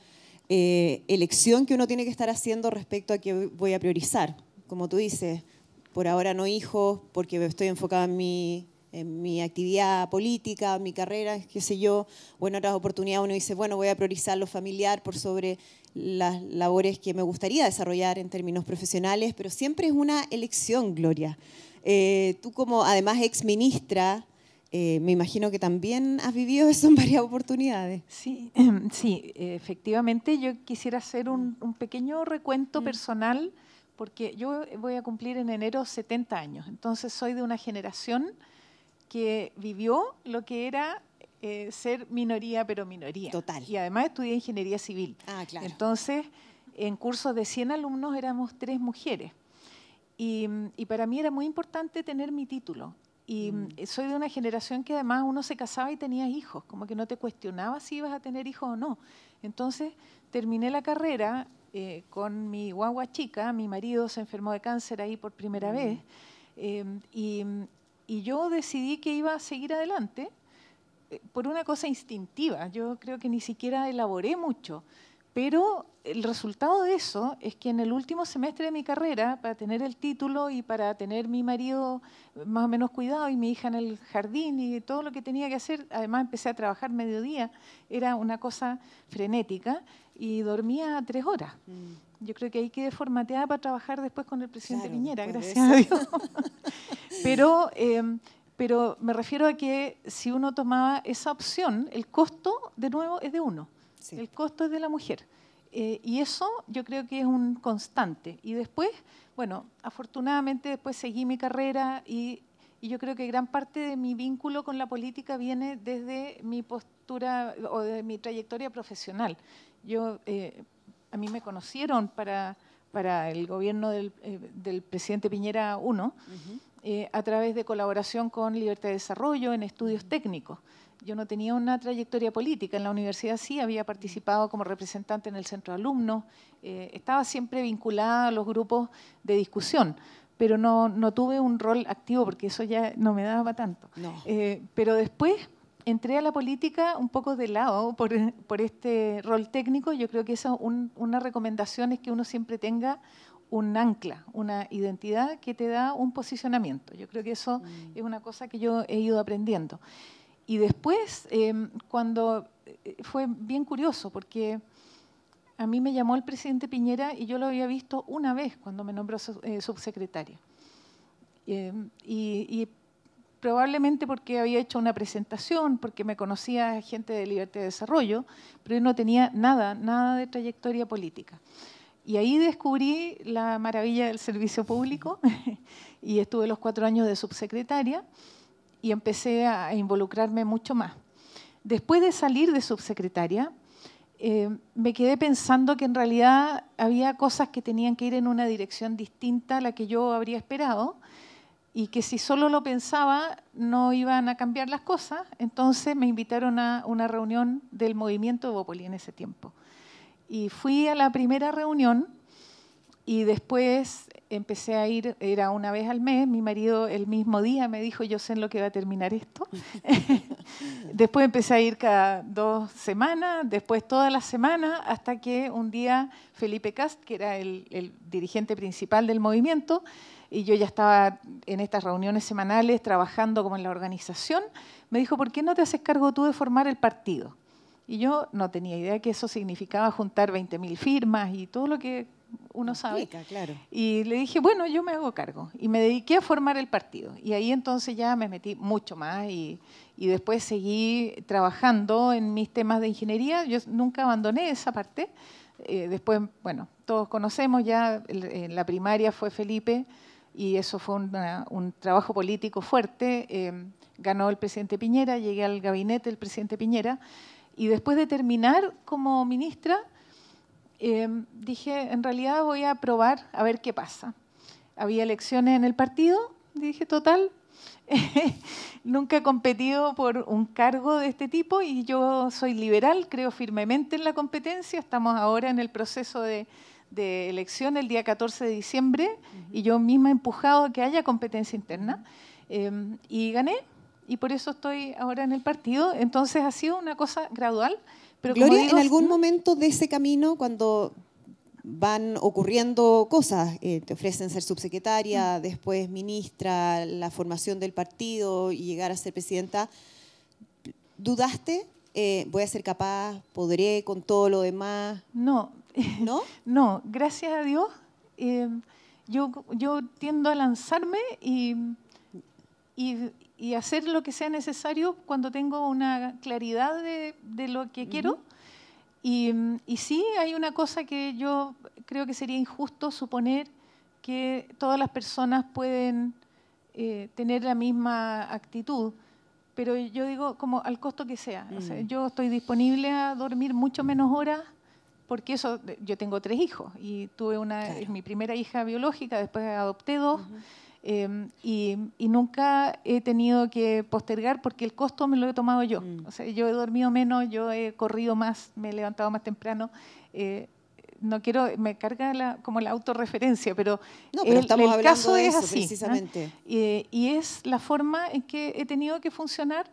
elección que uno tiene que estar haciendo respecto a qué voy a priorizar. Como tú dices, por ahora no hijos, porque estoy enfocada en mi actividad política, mi carrera, qué sé yo, o en otras oportunidades uno dice, bueno, voy a priorizar lo familiar por sobre las labores que me gustaría desarrollar en términos profesionales, pero siempre es una elección, Gloria. Tú como además exministra, me imagino que también has vivido eso en varias oportunidades. Sí, efectivamente yo quisiera hacer un pequeño recuento personal, porque yo voy a cumplir en enero 70 años, entonces soy de una generación que vivió lo que era ser minoría, pero minoría. Total. Y además estudié ingeniería civil. Ah, claro. Entonces, en cursos de 100 alumnos éramos 3 mujeres. Y para mí era muy importante tener mi título. Y soy de una generación que además uno se casaba y tenía hijos, como que no te cuestionaba si ibas a tener hijos o no. Entonces, terminé la carrera con mi guagua chica, mi marido se enfermó de cáncer ahí por primera vez, y yo decidí que iba a seguir adelante por una cosa instintiva. Yo creo que ni siquiera elaboré mucho, pero el resultado de eso es que en el último semestre de mi carrera, para tener el título y para tener mi marido más o menos cuidado y mi hija en el jardín y todo lo que tenía que hacer, además empecé a trabajar mediodía, era una cosa frenética y dormía 3 horas. Yo creo que ahí quedé formateada para trabajar después con el presidente Piñera, gracias a Dios. Pero me refiero a que si uno tomaba esa opción, el costo, de nuevo, es de uno. Sí. El costo es de la mujer. Y eso yo creo que es un constante. Y después, bueno, afortunadamente después seguí mi carrera y yo creo que gran parte de mi vínculo con la política viene desde mi postura o de mi trayectoria profesional. A mí me conocieron para el gobierno del presidente Piñera I, a través de colaboración con Libertad de Desarrollo en estudios técnicos. Yo no tenía una trayectoria política, en la universidad sí había participado como representante en el centro de alumnos, estaba siempre vinculada a los grupos de discusión, pero no tuve un rol activo porque eso ya no me daba tanto. No. Pero después entré a la política un poco de lado por este rol técnico. Yo creo que esa una recomendación es que uno siempre tenga un ancla, una identidad que te da un posicionamiento. Yo creo que eso es una cosa que yo he ido aprendiendo. Y después, cuando fue bien curioso, porque a mí me llamó el presidente Piñera y yo lo había visto una vez cuando me nombró subsecretaria. Y probablemente porque había hecho una presentación, porque me conocía gente de Libertad de Desarrollo, pero yo no tenía nada de trayectoria política. Y ahí descubrí la maravilla del servicio público y estuve los 4 años de subsecretaria y empecé a involucrarme mucho más. Después de salir de subsecretaria, me quedé pensando que en realidad había cosas que tenían que ir en una dirección distinta a la que yo habría esperado y que si solo lo pensaba no iban a cambiar las cosas. Entonces me invitaron a una reunión del movimiento Evópoli en ese tiempo. Y fui a la primera reunión y después empecé a ir, era una vez al mes, mi marido el mismo día me dijo, yo sé en lo que va a terminar esto. Después empecé a ir cada 2 semanas, después todas las semanas, hasta que un día Felipe Cast, que era el dirigente principal del movimiento, y yo ya estaba en estas reuniones semanales trabajando como en la organización, me dijo, ¿por qué no te haces cargo tú de formar el partido? Y yo no tenía idea que eso significaba juntar 20.000 firmas y todo lo que uno sabe. Claro. Y le dije, bueno, yo me hago cargo. Y me dediqué a formar el partido. Y ahí entonces ya me metí mucho más y después seguí trabajando en mis temas de ingeniería. Yo nunca abandoné esa parte. Después, bueno, todos conocemos ya, en la primaria fue Felipe y eso fue un trabajo político fuerte. Ganó el presidente Piñera, llegué al gabinete del presidente Piñera. Y después de terminar como ministra, dije, en realidad voy a probar a ver qué pasa. Había elecciones en el partido, dije, total, nunca he competido por un cargo de este tipo y yo soy liberal, creo firmemente en la competencia. Estamos ahora en el proceso de elección el día 14 de diciembre y yo misma he empujado a que haya competencia interna y gané. Y por eso estoy ahora en el partido. Entonces ha sido una cosa gradual. Pero Gloria, como digo, ¿en algún momento de ese camino, cuando van ocurriendo cosas, te ofrecen ser subsecretaria, después ministra, la formación del partido y llegar a ser presidenta, ¿dudaste? ¿Voy a ser capaz? ¿Podré con todo lo demás? No. ¿No? No, gracias a Dios. Yo tiendo a lanzarme y hacer lo que sea necesario cuando tengo una claridad de lo que quiero. Y sí, hay una cosa que yo creo que sería injusto suponer que todas las personas pueden tener la misma actitud, pero yo digo como al costo que sea. O sea, yo estoy disponible a dormir mucho menos horas porque eso, yo tengo 3 hijos y tuve es mi primera hija biológica, después adopté 2. Y nunca he tenido que postergar porque el costo me lo he tomado yo. O sea, yo he dormido menos, yo he corrido más, me he levantado más temprano. No quiero, me carga como la autorreferencia, pero, pero estamos el caso de es eso, así. Precisamente. Y es la forma en que he tenido que funcionar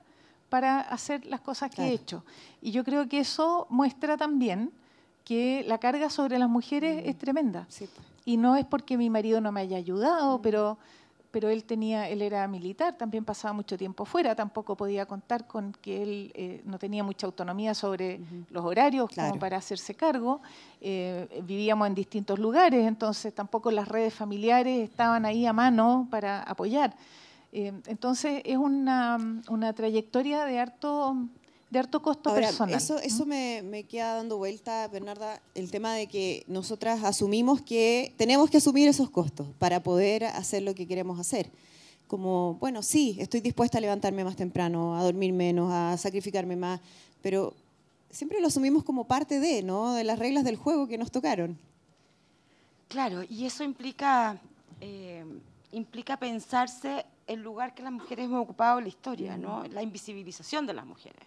para hacer las cosas que he hecho. Y yo creo que eso muestra también que la carga sobre las mujeres es tremenda. Sí. Y no es porque mi marido no me haya ayudado, pero él era militar, también pasaba mucho tiempo fuera, tampoco podía contar con que él no tenía mucha autonomía sobre los horarios como para hacerse cargo. Vivíamos en distintos lugares, entonces tampoco las redes familiares estaban ahí a mano para apoyar. Entonces es una trayectoria de harto costo personal. Eso me queda dando vuelta, Bernarda, el tema de que nosotras asumimos que tenemos que asumir esos costos para poder hacer lo que queremos hacer. Como, bueno, sí, estoy dispuesta a levantarme más temprano, a dormir menos, a sacrificarme más, pero siempre lo asumimos como parte de las reglas del juego que nos tocaron. Claro, y eso implica pensarse el lugar que las mujeres hemos ocupado en la historia, ¿no? La invisibilización de las mujeres.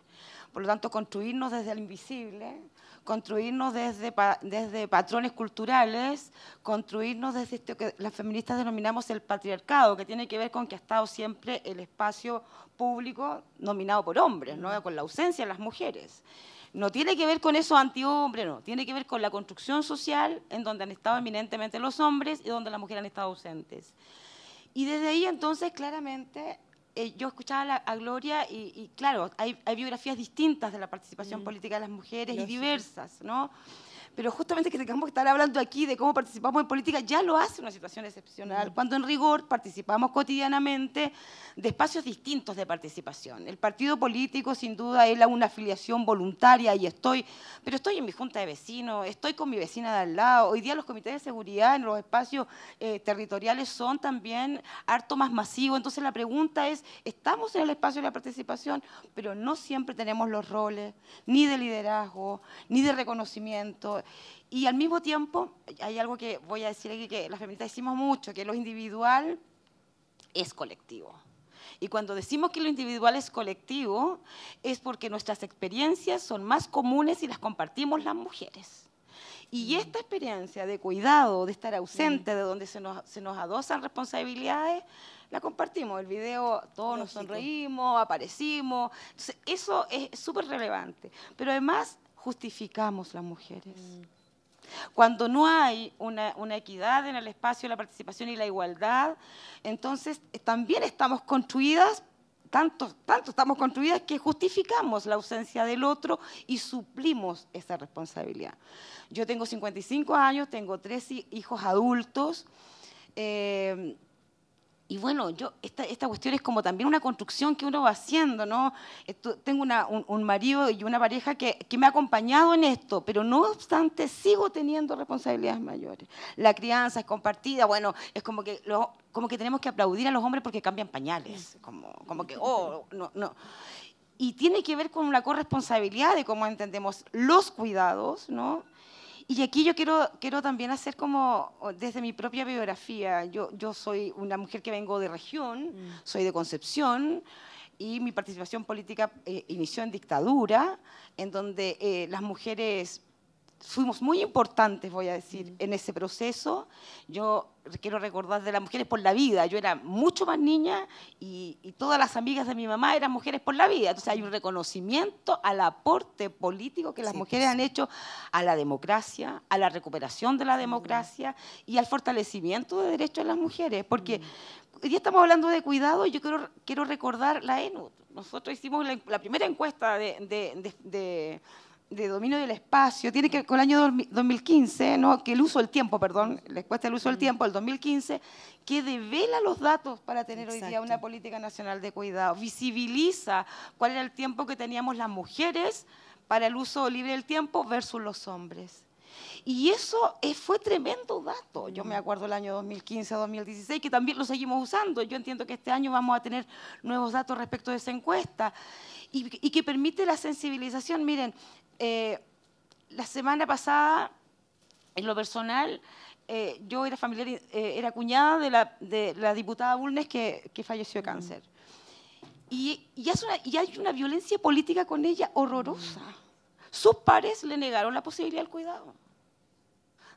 Por lo tanto, construirnos desde el invisible, construirnos desde patrones culturales, construirnos desde esto que las feministas denominamos el patriarcado, que tiene que ver con que ha estado siempre el espacio público dominado por hombres, ¿no? Con la ausencia de las mujeres. No tiene que ver con eso antihombres, no. Tiene que ver con la construcción social en donde han estado eminentemente los hombres y donde las mujeres han estado ausentes. Y desde ahí, entonces, claramente, yo escuchaba a Gloria y claro, hay biografías distintas de la participación política de las mujeres y diversas, ¿no? pero justamente que tengamos que estar hablando aquí de cómo participamos en política ya lo hace una situación excepcional, cuando en rigor participamos cotidianamente de espacios distintos de participación. El partido político sin duda es una afiliación voluntaria y pero estoy en mi junta de vecinos, estoy con mi vecina de al lado. Hoy día los comités de seguridad en los espacios territoriales son también harto más masivos, entonces la pregunta es, estamos en el espacio de la participación, pero no siempre tenemos los roles, ni de liderazgo, ni de reconocimiento. Y al mismo tiempo, hay algo que voy a decir aquí que las feministas decimos mucho, que lo individual es colectivo. Y cuando decimos que lo individual es colectivo, es porque nuestras experiencias son más comunes y las compartimos las mujeres. Y esta experiencia de cuidado, de estar ausente, de donde se nos adosan responsabilidades, la compartimos. El video, todos nos sonreímos, aparecimos. Entonces, eso es súper relevante. Pero además, justificamos las mujeres. Cuando no hay una equidad en el espacio, la participación y la igualdad, entonces también estamos construidas, tanto estamos construidas que justificamos la ausencia del otro y suplimos esa responsabilidad. Yo tengo 55 años, tengo 3 hijos adultos, y bueno, esta cuestión es como también una construcción que uno va haciendo, ¿no? Tengo un marido y una pareja que me ha acompañado en esto, pero no obstante sigo teniendo responsabilidades mayores. La crianza es compartida, bueno, es como que tenemos que aplaudir a los hombres porque cambian pañales, como que, oh, no. Y tiene que ver con una corresponsabilidad de cómo entendemos los cuidados, ¿no? Y aquí yo quiero también hacer como, desde mi propia biografía, yo soy una mujer que vengo de región, soy de Concepción, y mi participación política inició en dictadura, en donde las mujeres fuimos muy importantes, voy a decir, en ese proceso. Yo quiero recordar de las mujeres por la vida. Yo era mucho más niña y todas las amigas de mi mamá eran mujeres por la vida. Entonces hay un reconocimiento al aporte político que las mujeres han hecho a la democracia, a la recuperación de la democracia y al fortalecimiento de derechos de las mujeres. Porque hoy día estamos hablando de cuidado y yo quiero recordar la ENUD. Nosotros hicimos la primera encuesta de dominio del espacio, tiene que ver con el año 2015, ¿no? Que el uso del tiempo, perdón, la encuesta del uso del tiempo, el 2015, que devela los datos para tener hoy día una política nacional de cuidado, visibiliza cuál era el tiempo que teníamos las mujeres para el uso libre del tiempo versus los hombres. Y eso fue tremendo dato. Yo me acuerdo el año 2015-2016, que también lo seguimos usando. Yo entiendo que este año vamos a tener nuevos datos respecto de esa encuesta y que permite la sensibilización. Miren, la semana pasada, en lo personal, yo era familiar, era cuñada de la diputada Bulnes que falleció de cáncer. Y hay una violencia política con ella horrorosa. Sus pares le negaron la posibilidad del cuidado,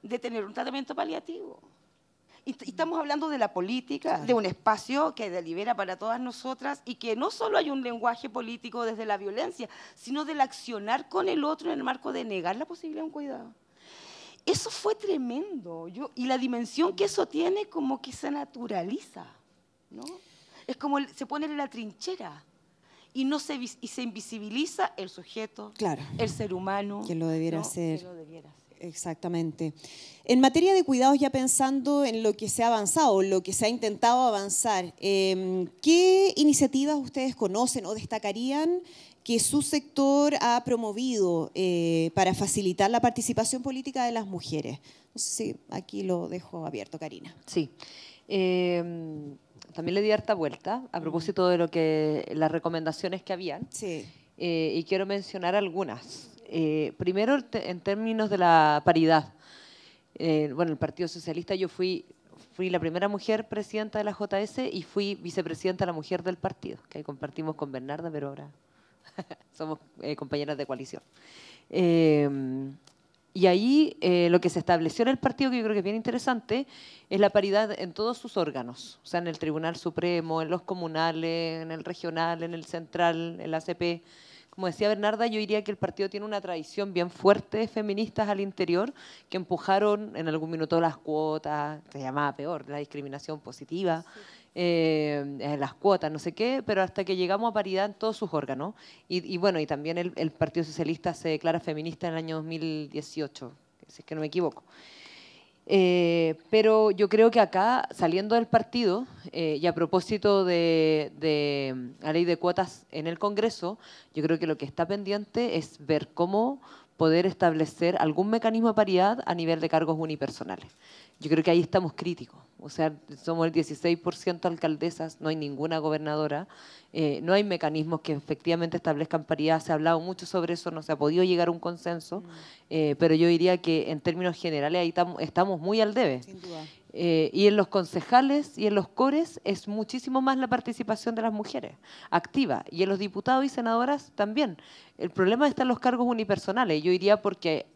de tener un tratamiento paliativo. Y estamos hablando de la política, de un espacio que delibera para todas nosotras y que no solo hay un lenguaje político desde la violencia, sino del accionar con el otro en el marco de negar la posibilidad de un cuidado. Eso fue tremendo. Y la dimensión que eso tiene como que se naturaliza, ¿no? Es como se pone en la trinchera y se invisibiliza el sujeto, el ser humano. Que lo debiera ser. Que lo debiera ser. Exactamente. En materia de cuidados, ya pensando en lo que se ha avanzado, lo que se ha intentado avanzar, ¿qué iniciativas ustedes conocen o destacarían que su sector ha promovido para facilitar la participación política de las mujeres? No sé si aquí lo dejo abierto, Karina. Sí. También le di harta vuelta a propósito de las recomendaciones que habían. Sí. Y quiero mencionar algunas. Primero, en términos de la paridad. Bueno, el Partido Socialista, yo fui la primera mujer presidenta de la JS y fui vicepresidenta de la mujer del partido, que ahí compartimos con Bernarda, pero ahora somos compañeras de coalición. Y ahí lo que se estableció en el partido, que yo creo que es bien interesante, es la paridad en todos sus órganos, o sea, en el Tribunal Supremo, en los comunales, en el regional, en el central, en la ACP. Como decía Bernarda, yo diría que el partido tiene una tradición bien fuerte de feministas al interior que empujaron en algún minuto las cuotas, se llamaba peor, la discriminación positiva, las cuotas, no sé qué, pero hasta que llegamos a paridad en todos sus órganos. Y bueno, y también el Partido Socialista se declara feminista en el año 2018, si es que no me equivoco. Pero yo creo que acá, saliendo del partido, y a propósito de la ley de cuotas en el Congreso, yo creo que lo que está pendiente es ver cómo poder establecer algún mecanismo de paridad a nivel de cargos unipersonales. Yo creo que ahí estamos críticos. O sea, somos el 16% alcaldesas, no hay ninguna gobernadora, no hay mecanismos que efectivamente establezcan paridad. Se ha hablado mucho sobre eso, no se ha podido llegar a un consenso, pero yo diría que en términos generales ahí estamos muy al debe. Sin duda. Y en los concejales y en los cores es muchísimo más la participación de las mujeres, activa. Y en los diputados y senadoras también. El problema está en los cargos unipersonales. Yo diría porque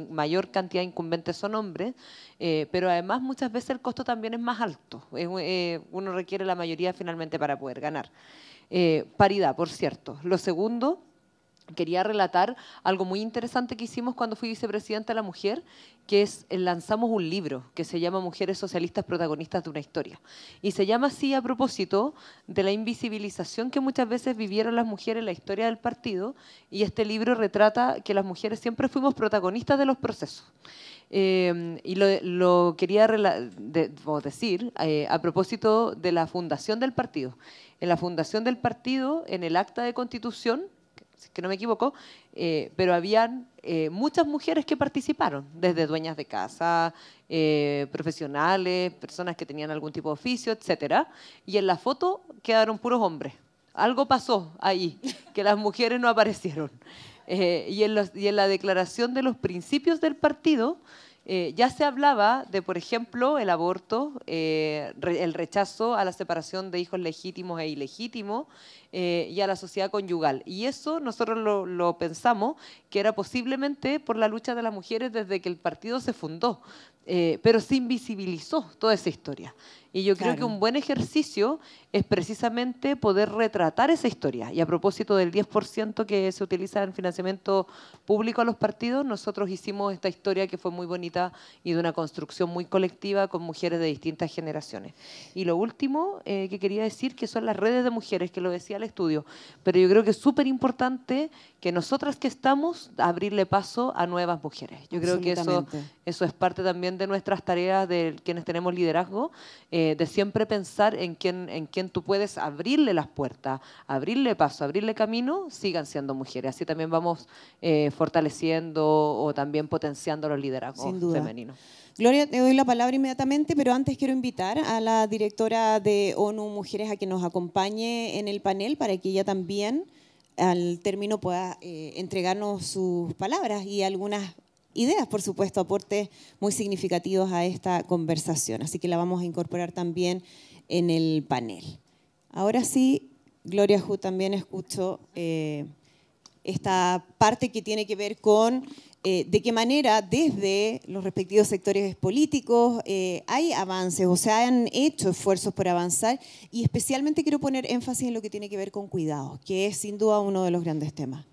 mayor cantidad de incumbentes son hombres, pero además muchas veces el costo también es más alto. Uno requiere la mayoría finalmente para poder ganar. Paridad, por cierto. Lo segundo, quería relatar algo muy interesante que hicimos cuando fui vicepresidenta de la mujer, que es lanzamos un libro que se llama Mujeres Socialistas Protagonistas de una Historia. Y se llama así a propósito de la invisibilización que muchas veces vivieron las mujeres en la historia del partido, y este libro retrata que las mujeres siempre fuimos protagonistas de los procesos. Y lo quería decir a propósito de la fundación del partido. En la fundación del partido, en el acta de constitución, si es que no me equivoco, pero habían muchas mujeres que participaron, desde dueñas de casa, profesionales, personas que tenían algún tipo de oficio, etcétera. Y en la foto quedaron puros hombres. Algo pasó ahí, que las mujeres no aparecieron. Y en la declaración de los principios del partido, ya se hablaba de, por ejemplo, el aborto, el rechazo a la separación de hijos legítimos e ilegítimos, y a la sociedad conyugal. Y eso nosotros lo pensamos que era posiblemente por la lucha de las mujeres desde que el partido se fundó, pero se invisibilizó toda esa historia. Y yo creo que un buen ejercicio es precisamente poder retratar esa historia. Y a propósito del 10% que se utiliza en financiamiento público a los partidos, nosotros hicimos esta historia que fue muy bonita y de una construcción muy colectiva con mujeres de distintas generaciones. Y lo último que quería decir, que son las redes de mujeres, que lo decía el estudio, pero yo creo que es súper importante que nosotras que estamos, abrirle paso a nuevas mujeres. Yo creo que eso es parte también de nuestras tareas, de quienes tenemos liderazgo, de siempre pensar en quién tú puedes abrirle las puertas, abrirle paso, abrirle camino, sigan siendo mujeres. Así también vamos fortaleciendo o también potenciando los liderazgos femeninos. Gloria, te doy la palabra inmediatamente, pero antes quiero invitar a la directora de ONU Mujeres a que nos acompañe en el panel para que ella también al término pueda entregarnos sus palabras y algunas ideas, por supuesto, aportes muy significativos a esta conversación. Así que la vamos a incorporar también en el panel. Ahora sí, Gloria Hood, también escucho esta parte que tiene que ver con de qué manera desde los respectivos sectores políticos hay avances o se han hecho esfuerzos por avanzar, y especialmente quiero poner énfasis en lo que tiene que ver con cuidados, que es sin duda uno de los grandes temas.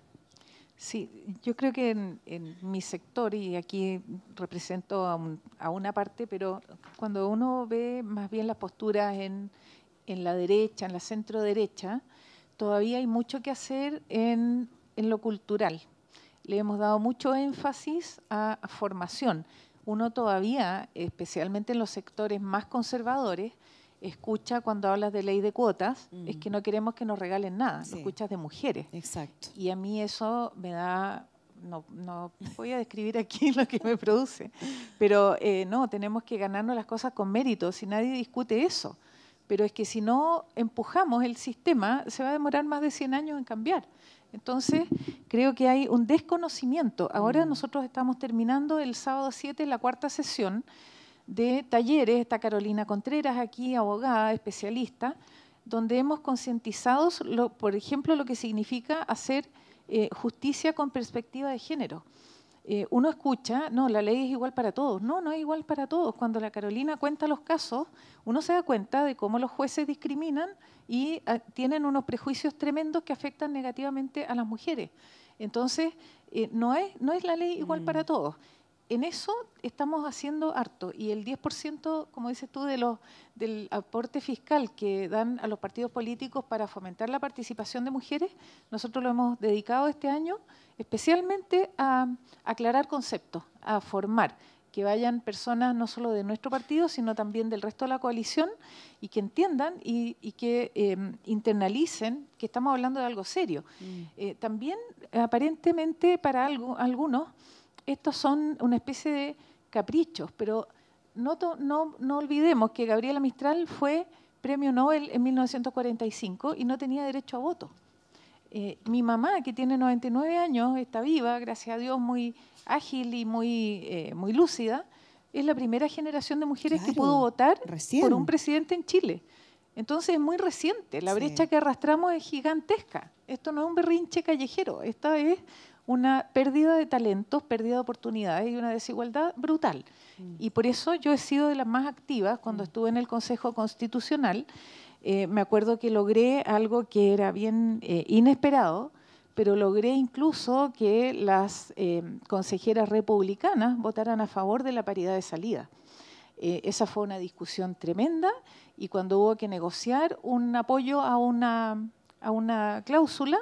Sí, yo creo que en mi sector, y aquí represento a una parte, pero cuando uno ve más bien las posturas en la derecha, en la centro derecha, todavía hay mucho que hacer en lo cultural. Le hemos dado mucho énfasis a formación. Uno todavía, especialmente en los sectores más conservadores, escucha cuando hablas de ley de cuotas, es que no queremos que nos regalen nada, lo escuchas de mujeres. Exacto. Y a mí eso me da, no voy a describir aquí lo que me produce, pero no, tenemos que ganarnos las cosas con mérito, si nadie discute eso. Pero es que si no empujamos el sistema, se va a demorar más de 100 años en cambiar. Entonces, creo que hay un desconocimiento. Ahora nosotros estamos terminando el sábado 7 la 4ª sesión de talleres, está Carolina Contreras aquí, abogada, especialista, donde hemos concientizado, por ejemplo, lo que significa hacer justicia con perspectiva de género. Uno escucha, no, la ley es igual para todos. No, no es igual para todos. Cuando la Carolina cuenta los casos, uno se da cuenta de cómo los jueces discriminan y tienen unos prejuicios tremendos que afectan negativamente a las mujeres. Entonces, no es la ley igual para todos. en eso estamos haciendo harto, y el 10%, como dices tú, del aporte fiscal que dan a los partidos políticos para fomentar la participación de mujeres, nosotros lo hemos dedicado este año especialmente a aclarar conceptos, a formar, que vayan personas no solo de nuestro partido, sino también del resto de la coalición, y que entiendan y que internalicen que estamos hablando de algo serio. También, aparentemente, para algunos, estos son una especie de caprichos, pero no olvidemos que Gabriela Mistral fue premio Nobel en 1945 y no tenía derecho a voto. Mi mamá, que tiene 99 años, está viva, gracias a Dios, muy ágil y muy lúcida, es la primera generación de mujeres que pudo votar por un presidente en Chile. Entonces es muy reciente, la brecha que arrastramos es gigantesca. Esto no es un berrinche callejero, esta es una pérdida de talentos, pérdida de oportunidades y una desigualdad brutal. Y por eso yo he sido de las más activas cuando estuve en el Consejo Constitucional. Me acuerdo que logré algo que era bien inesperado, pero logré incluso que las consejeras republicanas votaran a favor de la paridad de salida. Esa fue una discusión tremenda, y cuando hubo que negociar un apoyo a una cláusula,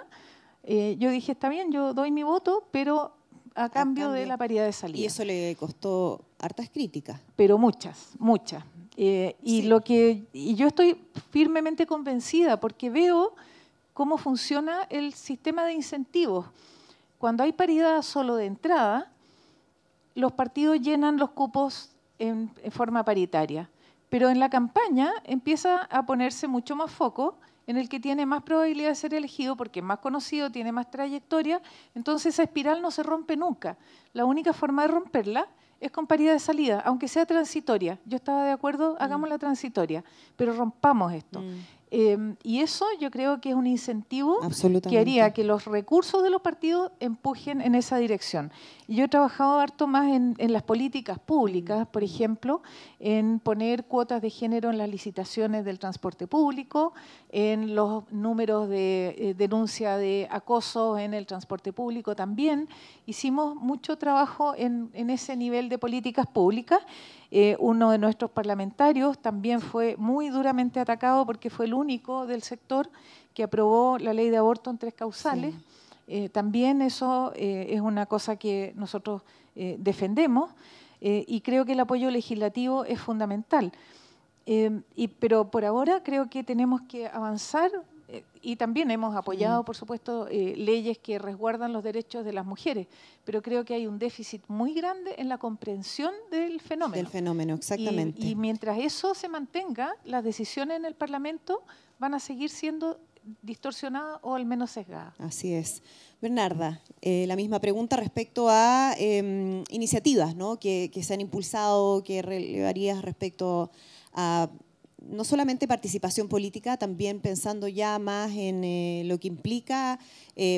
yo dije, está bien, yo doy mi voto, pero a cambio de la paridad de salida. Y eso le costó hartas críticas. Pero muchas, muchas. Y yo estoy firmemente convencida porque veo cómo funciona el sistema de incentivos. Cuando hay paridad solo de entrada, los partidos llenan los cupos en forma paritaria. Pero en la campaña empieza a ponerse mucho más foco en el que tiene más probabilidad de ser elegido porque es más conocido, tiene más trayectoria, entonces esa espiral no se rompe nunca. La única forma de romperla es con paridad de salida, aunque sea transitoria. Yo estaba de acuerdo, hagámosla transitoria, pero rompamos esto. Y eso yo creo que es un incentivo que haría que los recursos de los partidos empujen en esa dirección. Y yo he trabajado harto más en las políticas públicas, por ejemplo, en poner cuotas de género en las licitaciones del transporte público, en los números de denuncia de acoso en el transporte público también. Hicimos mucho trabajo en ese nivel de políticas públicas. Uno de nuestros parlamentarios también fue muy duramente atacado porque fue el único del sector que aprobó la ley de aborto en 3 causales. También eso es una cosa que nosotros defendemos, y creo que el apoyo legislativo es fundamental. Pero por ahora creo que tenemos que avanzar, y también hemos apoyado, por supuesto, leyes que resguardan los derechos de las mujeres, pero creo que hay un déficit muy grande en la comprensión del fenómeno. Del fenómeno, exactamente. Y mientras eso se mantenga, las decisiones en el Parlamento van a seguir siendo distorsionadas o al menos sesgadas. Así es. Bernarda, la misma pregunta respecto a iniciativas, ¿no?, que se han impulsado, que relevarías respecto a no solamente participación política, también pensando ya más en lo que implica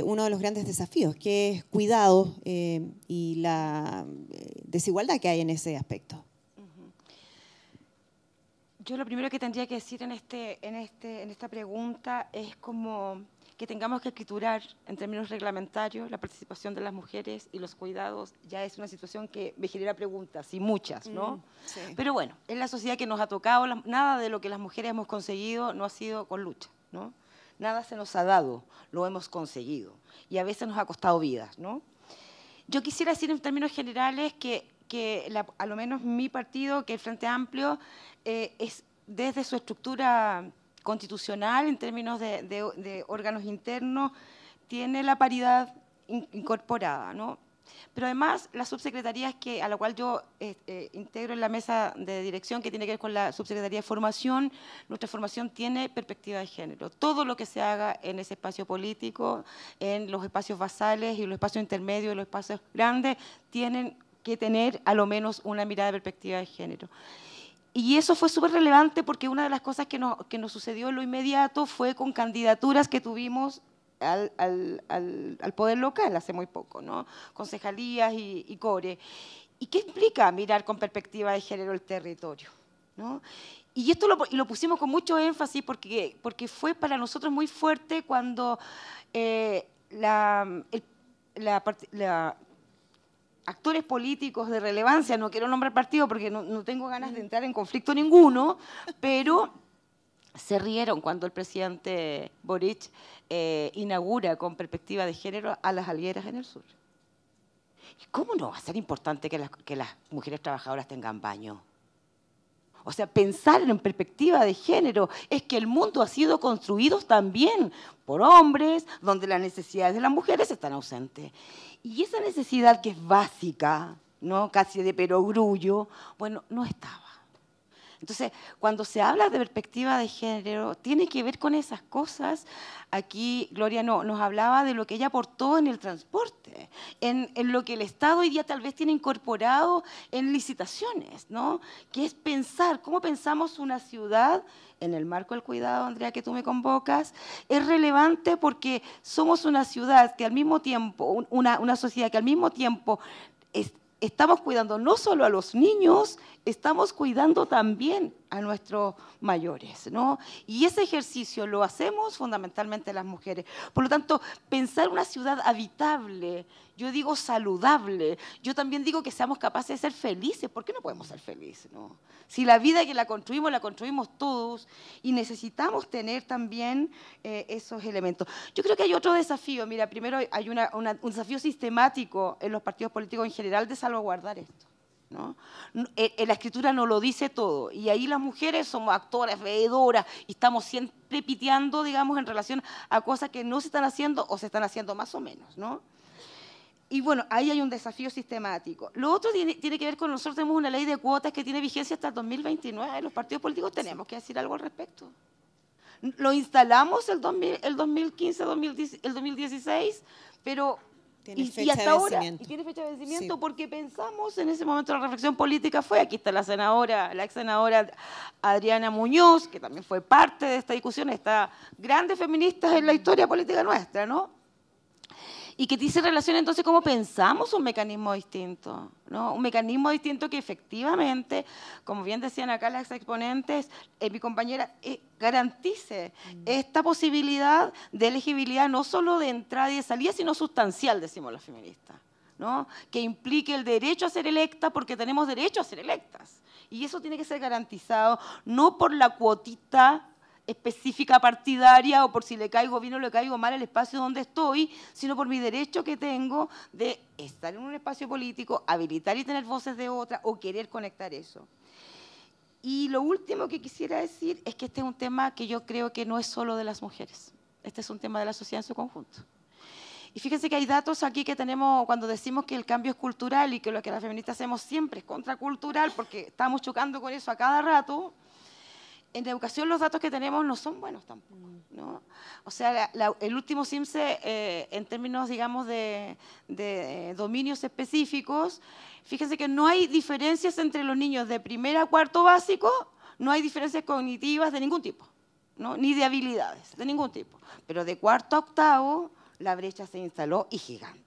uno de los grandes desafíos, que es cuidado y la desigualdad que hay en ese aspecto. Yo lo primero que tendría que decir en esta pregunta es como que tengamos que escriturar en términos reglamentarios la participación de las mujeres y los cuidados. Ya es una situación que me genera preguntas, y muchas, ¿no? Sí. Pero bueno, es la sociedad que nos ha tocado, nada de lo que las mujeres hemos conseguido no ha sido con lucha, ¿no? Nada se nos ha dado, lo hemos conseguido, y a veces nos ha costado vidas, ¿no? Yo quisiera decir en términos generales que a lo menos mi partido, que el Frente Amplio, es desde su estructura constitucional, en términos de órganos internos, tiene la paridad incorporada, ¿no? Pero además, las subsecretarías a la cual yo integro en la mesa de dirección, que tiene que ver con la subsecretaría de formación, nuestra formación tiene perspectiva de género. Todo lo que se haga en ese espacio político, en los espacios basales y los espacios intermedios y los espacios grandes, tienen que tener a lo menos una mirada de perspectiva de género. Y eso fue súper relevante porque una de las cosas que nos sucedió en lo inmediato fue con candidaturas que tuvimos al poder local hace muy poco, ¿no? Concejalías y core. ¿Y qué implica mirar con perspectiva de género el territorio, ¿no? Y esto lo pusimos con mucho énfasis porque fue para nosotros muy fuerte cuando actores políticos de relevancia, no quiero nombrar partido porque no tengo ganas de entrar en conflicto ninguno, pero se rieron cuando el presidente Boric inaugura con perspectiva de género a las algueras en el sur. ¿Cómo no va a ser importante que las mujeres trabajadoras tengan baño? O sea, pensar en perspectiva de género es que el mundo ha sido construido también por hombres, donde las necesidades de las mujeres están ausentes. Y esa necesidad que es básica, ¿no? Casi de perogrullo, bueno, no estaba. Entonces, cuando se habla de perspectiva de género, tiene que ver con esas cosas. Aquí Gloria nos hablaba de lo que ella aportó en el transporte, en lo que el Estado hoy día tal vez tiene incorporado en licitaciones, ¿no? Que es pensar, cómo pensamos una ciudad en el marco del cuidado, Andrea, que tú me convocas, es relevante porque somos una ciudad que al mismo tiempo, una sociedad que al mismo tiempo estamos cuidando no solo a los niños, estamos cuidando también a nuestros mayores, ¿no? Y ese ejercicio lo hacemos fundamentalmente las mujeres. Por lo tanto, pensar una ciudad habitable, yo digo saludable, yo también digo que seamos capaces de ser felices. ¿Por qué no podemos ser felices, no? Si la vida que la construimos todos y necesitamos tener también esos elementos. Yo creo que hay otro desafío. Mira, primero hay un desafío sistemático en los partidos políticos en general de salvaguardar esto, ¿no? La escritura no lo dice todo, y ahí las mujeres somos actoras, veedoras, y estamos siempre piteando, digamos, en relación a cosas que no se están haciendo o se están haciendo más o menos, ¿no? Y bueno, ahí hay un desafío sistemático. Lo otro tiene que ver con nosotros tenemos una ley de cuotas que tiene vigencia hasta el 2029, los partidos políticos tenemos que decir algo al respecto. Lo instalamos el 2015, el 2016, pero... Y hasta ahora, y tiene fecha de vencimiento, sí, porque pensamos en ese momento la reflexión política fue, aquí está la ex senadora Adriana Muñoz, que también fue parte de esta discusión, está grandes feministas en la historia política nuestra, ¿no? Y que dice relación entonces cómo pensamos un mecanismo distinto, ¿no? Un mecanismo distinto que efectivamente, como bien decían acá las exponentes, mi compañera, garantice esta posibilidad de elegibilidad no solo de entrada y de salida, sino sustancial, decimos las feministas, ¿no? Que implique el derecho a ser electa porque tenemos derecho a ser electas. Y eso tiene que ser garantizado no por la cuotita específica partidaria o por si le caigo bien o le caigo mal al espacio donde estoy, sino por mi derecho que tengo de estar en un espacio político, habilitar y tener voces de otra o querer conectar eso. Y lo último que quisiera decir es que este es un tema que yo creo que no es solo de las mujeres, este es un tema de la sociedad en su conjunto. Y fíjense que hay datos aquí que tenemos cuando decimos que el cambio es cultural y que lo que las feministas hacemos siempre es contracultural porque estamos chocando con eso a cada rato. En educación los datos que tenemos no son buenos tampoco, ¿no? O sea, el último CIMSE, en términos, digamos, de dominios específicos, fíjense que no hay diferencias entre los niños de primer a cuarto básico, no hay diferencias cognitivas de ningún tipo, ¿no? Ni de habilidades, de ningún tipo. Pero de cuarto a octavo, la brecha se instaló y gigante.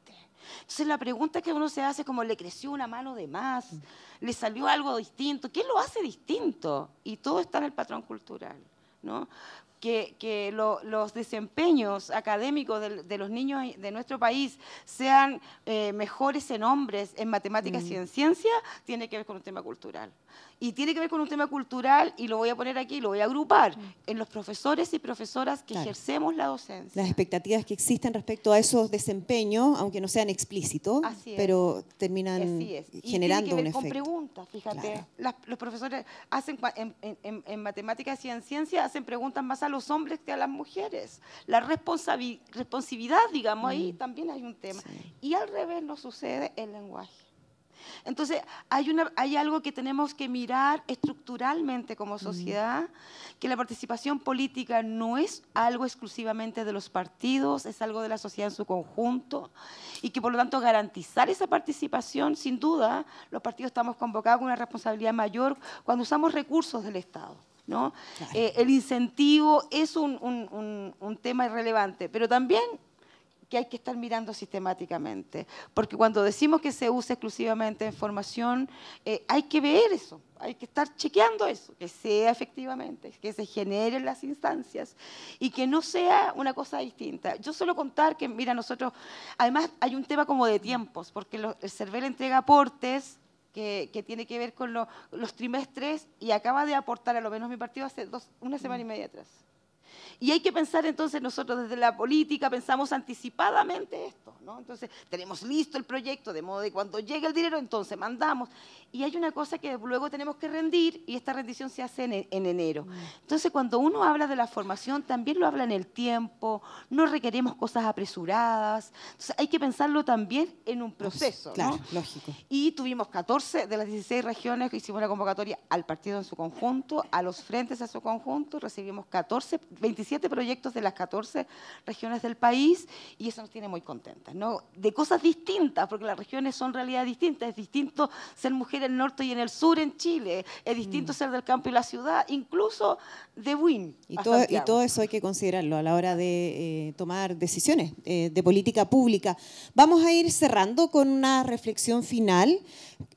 Entonces la pregunta que uno se hace es como, ¿le creció una mano de más? ¿Le salió algo distinto? ¿Qué lo hace distinto? Y todo está en el patrón cultural, ¿no? Que los desempeños académicos de los niños de nuestro país sean mejores en hombres, en matemáticas y en ciencia, tiene que ver con un tema cultural. Y tiene que ver con un tema cultural, y lo voy a poner aquí, lo voy a agrupar, en los profesores y profesoras que ejercemos la docencia. Las expectativas que existen respecto a esos desempeños, aunque no sean explícitos, pero terminan generando un efecto. Con preguntas, fíjate. Claro. Los profesores hacen, en matemáticas y en ciencia, hacen preguntas más a los hombres que a las mujeres. La responsividad, digamos, ahí también hay un tema. Sí. Y al revés no sucede el lenguaje. Entonces, hay algo que tenemos que mirar estructuralmente como sociedad, que la participación política no es algo exclusivamente de los partidos, es algo de la sociedad en su conjunto, y que por lo tanto garantizar esa participación, sin duda, los partidos estamos convocados con una responsabilidad mayor cuando usamos recursos del Estado, ¿no? Claro. El incentivo es un tema irrelevante, pero también que hay que estar mirando sistemáticamente. Porque cuando decimos que se usa exclusivamente en formación, hay que ver eso, hay que estar chequeando eso, que sea efectivamente, que se generen las instancias y que no sea una cosa distinta. Yo suelo contar que, mira, nosotros, además hay un tema como de tiempos, porque el CERVEL entrega aportes que tiene que ver con los trimestres y acaba de aportar, a lo menos mi partido, hace una semana y media atrás. Y hay que pensar entonces, nosotros desde la política pensamos anticipadamente esto, ¿no? Entonces tenemos listo el proyecto, de modo de cuando llegue el dinero, entonces mandamos. Y hay una cosa que luego tenemos que rendir y esta rendición se hace en enero. Entonces cuando uno habla de la formación, también lo habla en el tiempo, no requerimos cosas apresuradas. Entonces hay que pensarlo también en un proceso, claro, ¿no? lógico. Y tuvimos 14 de las 16 regiones, hicimos una convocatoria al partido en su conjunto, a los frentes a su conjunto, recibimos 27 proyectos de las 14 regiones del país y eso nos tiene muy contentas, ¿no? De cosas distintas, porque las regiones son realidades distintas. Es distinto ser mujer en el norte y en el sur en Chile, es distinto ser del campo y la ciudad, incluso de Buin Y a todo Santiago. eso hay que considerarlo a la hora de tomar decisiones de política pública. Vamos a ir cerrando con una reflexión final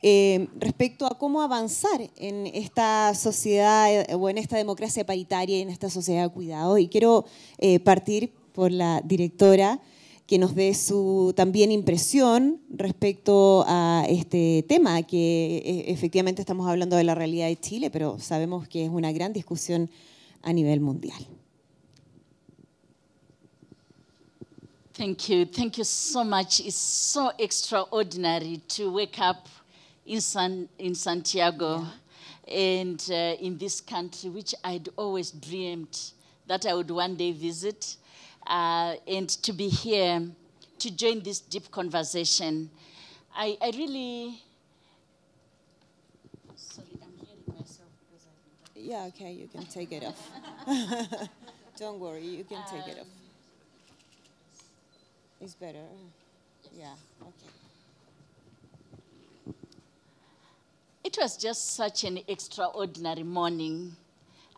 respecto a cómo avanzar en esta sociedad o en esta democracia paritaria y en esta sociedad de cuidado. Y quiero partir por la directora que nos dé su también impresión respecto a este tema, que efectivamente estamos hablando de la realidad de Chile, pero sabemos que es una gran discusión a nivel mundial. Thank you so much. It's so extraordinary to wake up in Santiago and in this country, which I'd always dreamed that I would one day visit, and to be here to join this deep conversation. I really... Sorry, I'm hearing myself. Yeah, okay, you can take it off. Don't worry, you can take it off. It's better. Yeah, okay. It was just such an extraordinary morning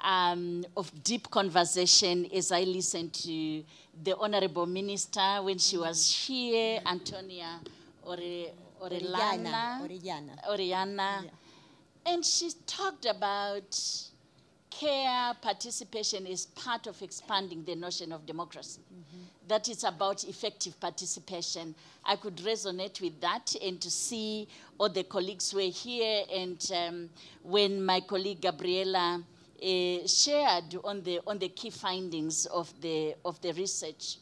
of deep conversation as I listened to the Honorable Minister when she was here, Antonia Orellana. Yeah. And she talked about care participation is part of expanding the notion of democracy. That it's about effective participation. I could resonate with that, and to see all the colleagues were here, and when my colleague Gabriela shared on the key findings of the research.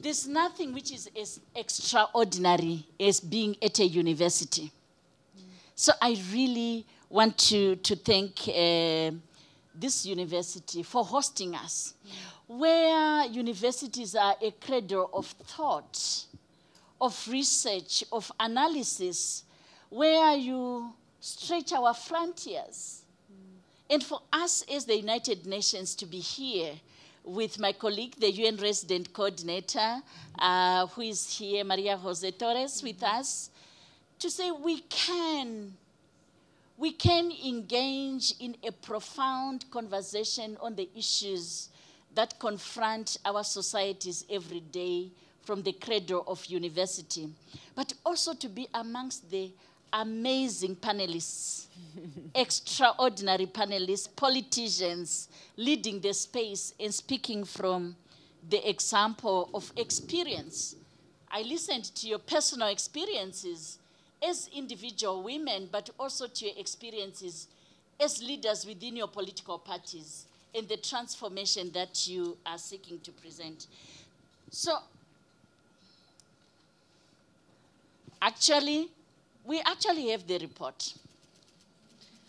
There's nothing which is as extraordinary as being at a university. So I really want to thank this university for hosting us, where universities are a cradle of thought, of research, of analysis, where you stretch our frontiers. And for us as the United Nations to be here with my colleague, the UN Resident Coordinator, who is here, Maria Jose Torres, with us, to say we can engage in a profound conversation on the issues that confront our societies every day from the cradle of university, but also to be amongst the amazing panelists, extraordinary panelists, politicians leading the space and speaking from the example of experience. I listened to your personal experiences as individual women, but also to your experiences as leaders within your political parties and the transformation that you are seeking to present. So, we actually have the report.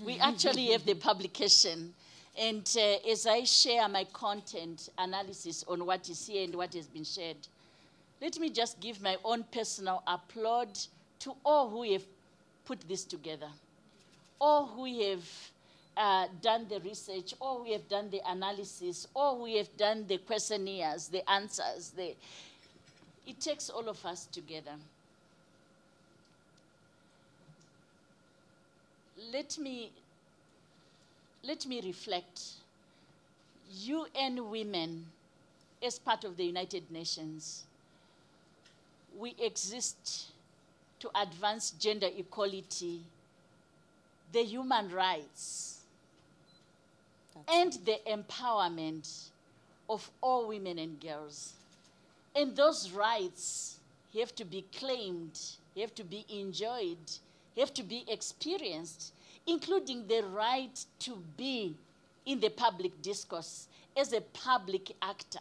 We actually have the publication. And as I share my content analysis on what is here and what has been shared, let me just give my own personal applaud to all who have put this together, all who have done the research, all who have done the analysis, all who have done the questionnaires, the answers. It takes all of us together. Let me reflect. UN Women, as part of the United Nations, we exist to advance gender equality, the human rights, and the empowerment of all women and girls. And those rights have to be claimed, have to be enjoyed, have to be experienced, including the right to be in the public discourse as a public actor.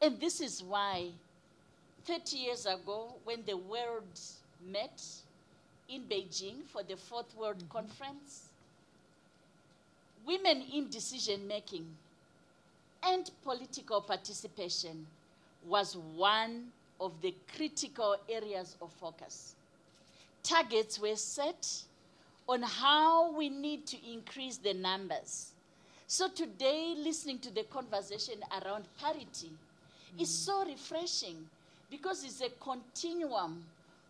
And this is why 30 years ago, when the world met in Beijing for the Fourth World Conference, women in decision-making and political participation was one of the critical areas of focus. Targets were set on how we need to increase the numbers. So today, listening to the conversation around parity is so refreshing because it's a continuum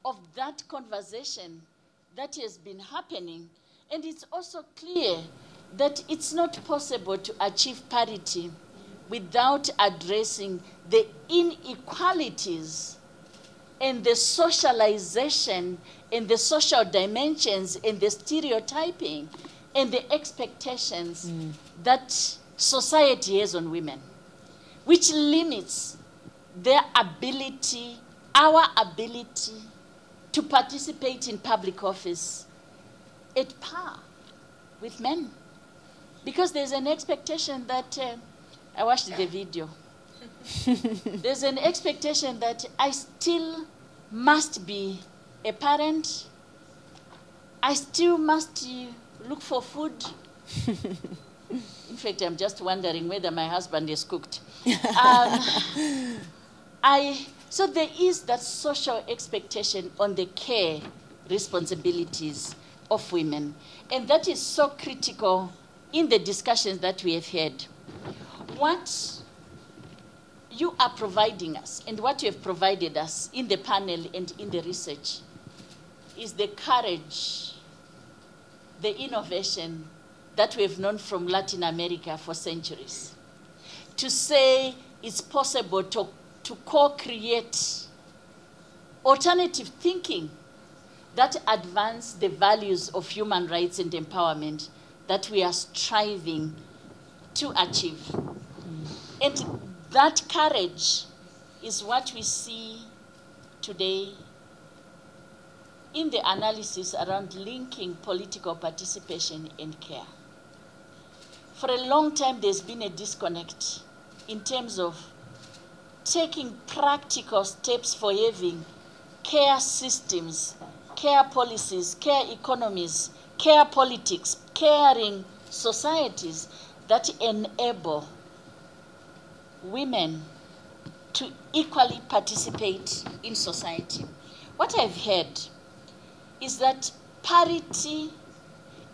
of that conversation that has been happening. And it's also clear that it's not possible to achieve parity without addressing the inequalities and the socialization and the social dimensions and the stereotyping and the expectations that society has on women, which limits their ability, our ability to participate in public office at par with men. Because there's an expectation that, I watched the video, there's an expectation that I still must be a parent, I still must look for food. In fact, I'm just wondering whether my husband is cooked. So there is that social expectation on the care responsibilities of women. And that is so critical in the discussions that we have had. What you are providing us and what you have provided us in the panel and in the research is the courage, the innovation that we have known from Latin America for centuries. To say it's possible to co-create alternative thinking that advance the values of human rights and empowerment that we are striving to achieve. And that courage is what we see today in the analysis around linking political participation and care. For a long time, there's been a disconnect in terms of taking practical steps for having care systems, care policies, care economies, care politics, caring societies that enable women to equally participate in society. What I've heard is that parity,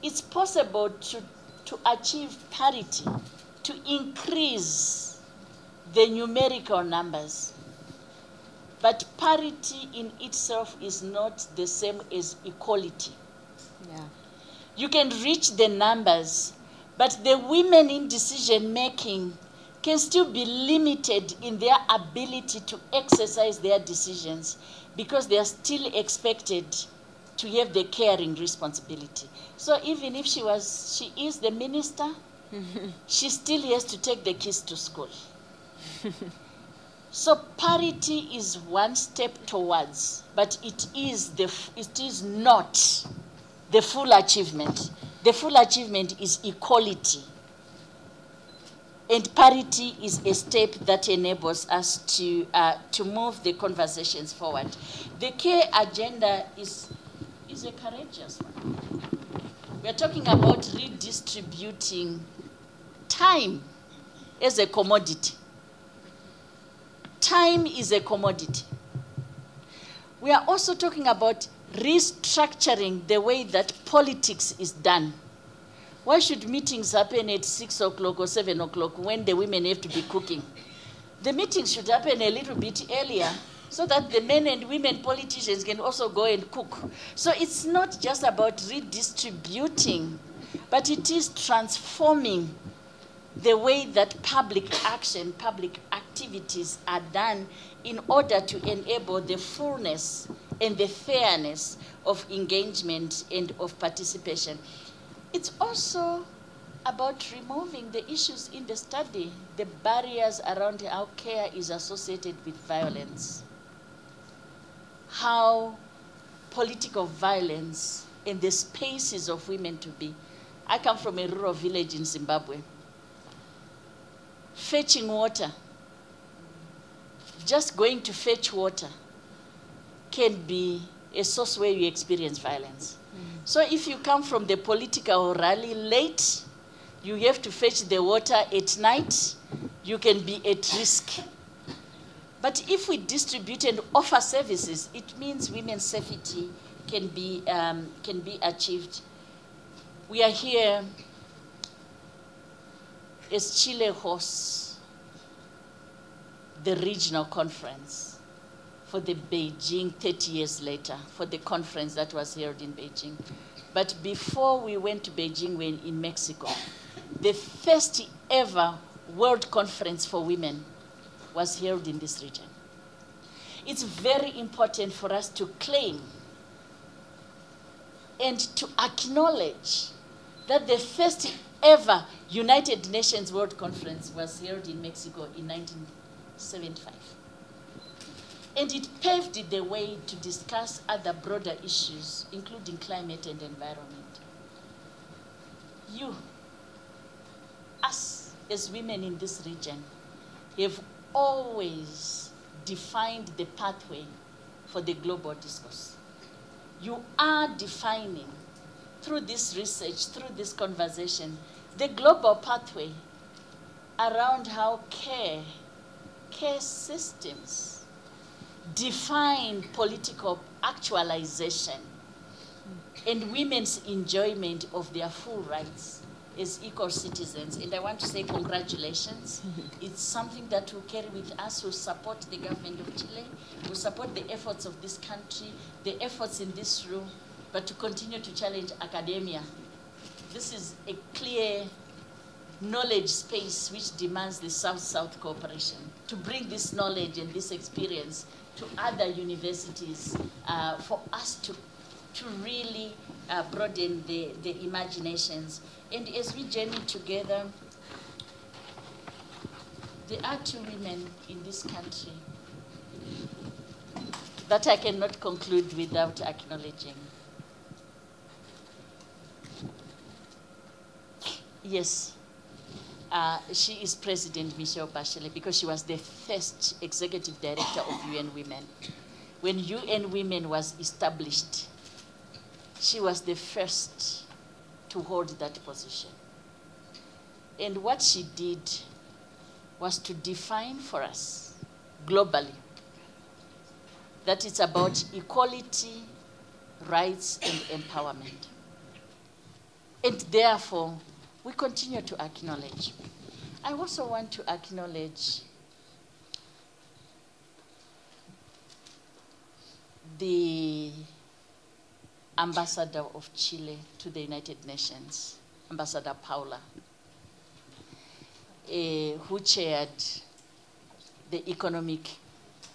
it's possible to achieve parity, to increase the numerical numbers. But parity in itself is not the same as equality. Yeah. You can reach the numbers, but the women in decision-making can still be limited in their ability to exercise their decisions because they are still expected to have the caring responsibility. So even if she is the minister, she still has to take the kids to school. So parity is one step towards, but it is not the full achievement. The full achievement is equality. And parity is a step that enables us to move the conversations forward. The care agenda is a courageous one. We are talking about redistributing time as a commodity. Time is a commodity. We are also talking about restructuring the way that politics is done. Why should meetings happen at 6 o'clock or 7 o'clock when the women have to be cooking? The meetings should happen a little bit earlier so that the men and women politicians can also go and cook. So it's not just about redistributing, but it is transforming the way that public action, public activities are done in order to enable the fullness and the fairness of engagement and of participation. It's also about removing the issues in the study, the barriers around how care is associated with violence, how political violence and the spaces of women to be. I come from a rural village in Zimbabwe. Fetching water, just going to fetch water can be a source where you experience violence. So if you come from the political rally late, you have to fetch the water at night, you can be at risk. But if we distribute and offer services, it means women's safety can be achieved. We are here as Chile hosts the regional conference for the Beijing 30 years later, for the conference that was held in Beijing. But before we went to Beijing, we were in Mexico. The first ever World Conference for Women was held in this region. It's very important for us to claim and to acknowledge that the first ever United Nations World Conference was held in Mexico in 1975. And it paved the way to discuss other broader issues, including climate and environment. You, us as women in this region, have always defined the pathway for the global discourse. You are defining, through this research, through this conversation, the global pathway around how care systems define political actualization and women's enjoyment of their full rights as equal citizens. And I want to say congratulations. It's something that will carry with us, who support the government of Chile, who support the efforts of this country, the efforts in this room, but to continue to challenge academia. This is a clear knowledge space which demands the South-South cooperation to bring this knowledge and this experience to other universities for us to really broaden the imaginations. And as we journey together, there are two women in this country that I cannot conclude without acknowledging. Yes, she is President Michelle Bachelet, because she was the first executive director of UN Women. When UN Women was established, she was the first to hold that position. And what she did was to define for us globally that it's about equality, rights, and empowerment. And therefore, we continue to acknowledge. I also want to acknowledge the Ambassador of Chile to the United Nations, Ambassador Paula, who chaired the Economic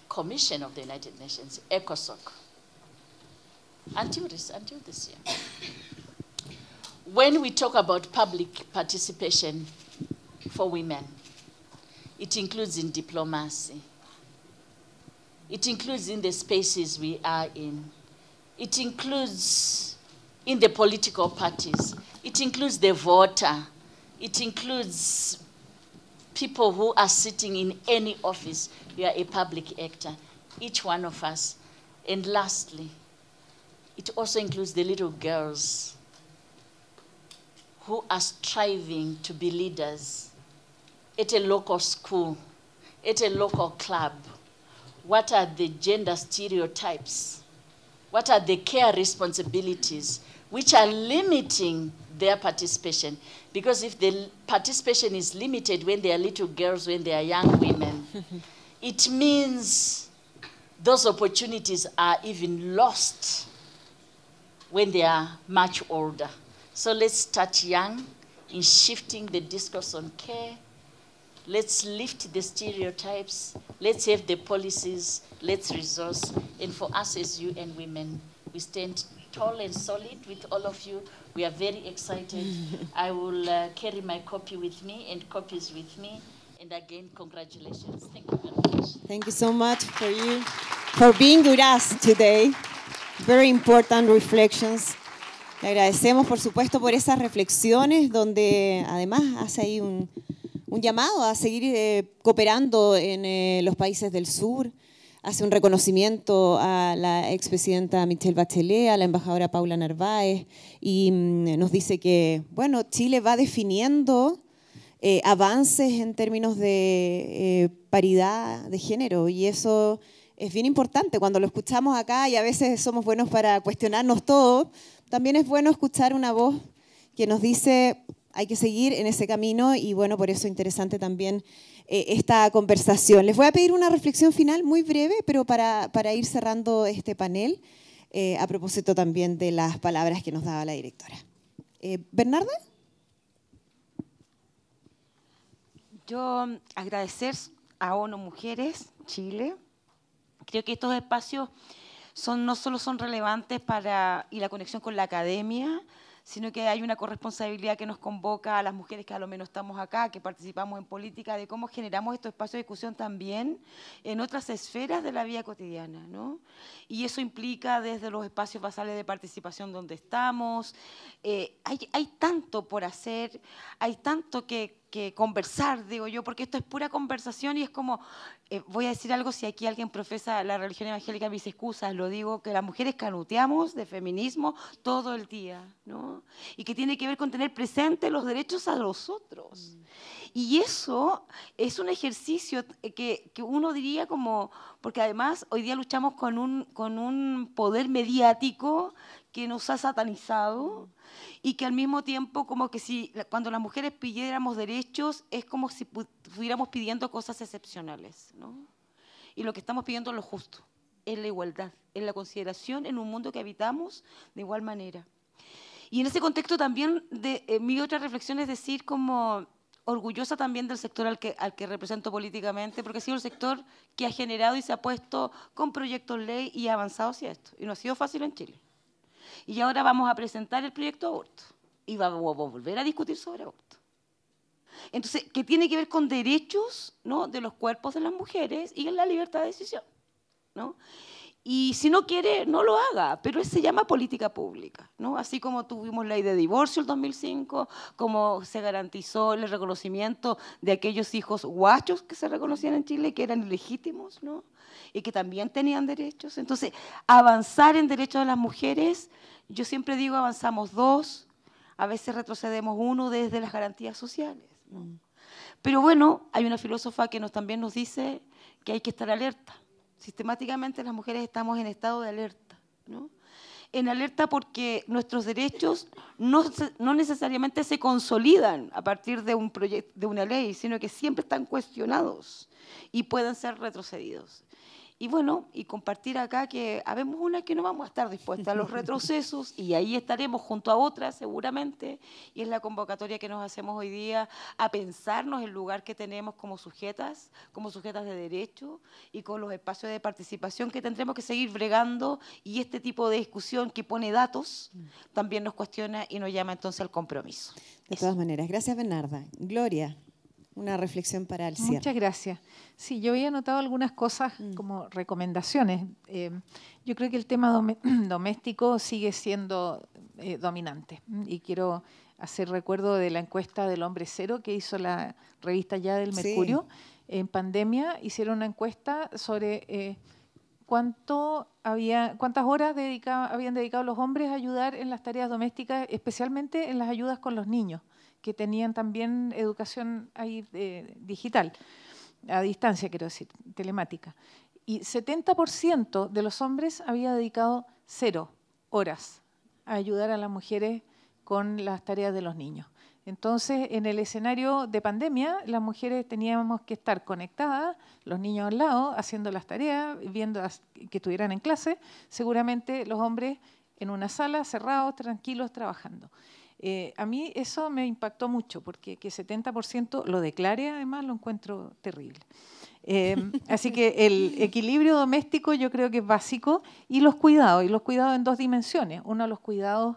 Commission of the United Nations, ECOSOC, until this year. When we talk about public participation for women, it includes in diplomacy. It includes in the spaces we are in. It includes in the political parties. It includes the voter. It includes people who are sitting in any office. We are a public actor, each one of us. And lastly, it also includes the little girls who are striving to be leaders at a local school, at a local club. What are the gender stereotypes? What are the care responsibilities which are limiting their participation? Because if the participation is limited when they are little girls, when they are young women, it means those opportunities are even lost when they are much older. So let's start young in shifting the discourse on care. Let's lift the stereotypes. Let's have the policies. Let's resource. And for us as UN Women, we stand tall and solid with all of you. We are very excited. I will carry my copy with me and copies with me. And again, congratulations. Thank you very much. Thank you so much for you, for being with us today. Very important reflections. Le agradecemos, por supuesto, por esas reflexiones, donde además hace ahí un llamado a seguir cooperando en los países del sur. Hace un reconocimiento a la expresidenta Michelle Bachelet, a la embajadora Paula Narváez, y nos dice que, bueno, Chile va definiendo avances en términos de paridad de género, y eso es bien importante cuando lo escuchamos acá, y a veces somos buenos para cuestionarnos todo. También es bueno escuchar una voz que nos dice hay que seguir en ese camino, y bueno, por eso es interesante también esta conversación. Les voy a pedir una reflexión final muy breve, pero para ir cerrando este panel, a propósito también de las palabras que nos daba la directora. ¿Bernarda? Yo agradecer a ONU Mujeres Chile. Creo que estos espacios no solo son relevantes y la conexión con la academia, sino que hay una corresponsabilidad que nos convoca a las mujeres que a lo menos estamos acá, que participamos en política, de cómo generamos estos espacios de discusión también en otras esferas de la vida cotidiana, ¿no? Y eso implica desde los espacios basales de participación donde estamos. Hay tanto por hacer, hay tanto que conversar, digo yo, porque esto es pura conversación y es como, voy a decir algo, si aquí alguien profesa la religión evangélica, mis excusas, lo digo, que las mujeres canuteamos de feminismo todo el día, ¿no? Y que tiene que ver con tener presente los derechos a los otros. Y eso es un ejercicio que uno diría como, porque además hoy día luchamos con un poder mediático que nos ha satanizado y que al mismo tiempo como que cuando las mujeres pidiéramos derechos es como si estuviéramos pidiendo cosas excepcionales, ¿no? Y lo que estamos pidiendo es lo justo, es la igualdad, es la consideración en un mundo que habitamos de igual manera. Y en ese contexto también mi otra reflexión es decir como orgullosa también del sector al que represento políticamente, porque ha sido el sector que ha generado y se ha puesto con proyectos de ley y ha avanzado hacia esto. Y no ha sido fácil en Chile. Y ahora vamos a presentar el proyecto de aborto y vamos a volver a discutir sobre aborto. Entonces, que tiene que ver con derechos, ¿no?, de los cuerpos de las mujeres y en la libertad de decisión, ¿no? Y si no quiere, no lo haga, pero eso se llama política pública, ¿no? Así como tuvimos ley de divorcio en 2005, como se garantizó el reconocimiento de aquellos hijos guachos que se reconocían en Chile, que eran ilegítimos, ¿no?, y que también tenían derechos. Entonces, avanzar en derechos de las mujeres, yo siempre digo, avanzamos 2, a veces retrocedemos 1 desde las garantías sociales, ¿no? Pero bueno, hay una filósofa que también nos dice que hay que estar alerta. Sistemáticamente las mujeres estamos en estado de alerta, ¿no? En alerta porque nuestros derechos no necesariamente se consolidan a partir de un proyecto, de una ley, sino que siempre están cuestionados y pueden ser retrocedidos. Y bueno, y compartir acá que habemos una que no vamos a estar dispuestas a los retrocesos y ahí estaremos junto a otras seguramente, y es la convocatoria que nos hacemos hoy día a pensarnos el lugar que tenemos como sujetas de derecho y con los espacios de participación que tendremos que seguir bregando, y este tipo de discusión que pone datos también nos cuestiona y nos llama entonces al compromiso. De todas maneras, gracias Bernarda. Gloria, una reflexión para el cierre. Muchas gracias. Sí, yo había anotado algunas cosas como recomendaciones. Yo creo que el tema doméstico sigue siendo dominante. Y quiero hacer recuerdo de la encuesta del Hombre Cero que hizo la revista Ya del Mercurio. Sí. En pandemia hicieron una encuesta sobre cuántas horas habían dedicado los hombres a ayudar en las tareas domésticas, especialmente en las ayudas con los niños, que tenían también educación ahí digital, a distancia, quiero decir, telemática. Y 70% de los hombres había dedicado 0 horas a ayudar a las mujeres con las tareas de los niños. Entonces, en el escenario de pandemia, las mujeres teníamos que estar conectadas, los niños al lado, haciendo las tareas, viendo que estuvieran en clase. Seguramente los hombres en una sala, cerrados, tranquilos, trabajando. A mí eso me impactó mucho, porque que 70% lo declare, además, lo encuentro terrible. Así que el equilibrio doméstico yo creo que es básico, y los cuidados en dos dimensiones. Uno, los cuidados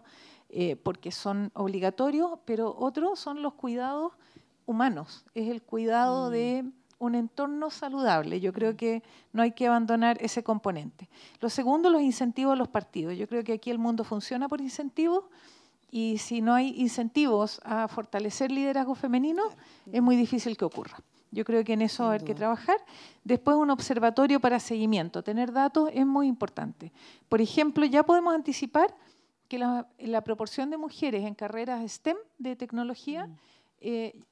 porque son obligatorios, pero otro son los cuidados humanos, es el cuidado de un entorno saludable. Yo creo que no hay que abandonar ese componente. Lo segundo, los incentivos a los partidos. Yo creo que aquí el mundo funciona por incentivos, y si no hay incentivos a fortalecer liderazgo femenino, es muy difícil que ocurra. Yo creo que en eso va a haber que trabajar. Después, un observatorio para seguimiento. Tener datos es muy importante. Por ejemplo, ya podemos anticipar que la proporción de mujeres en carreras STEM de tecnología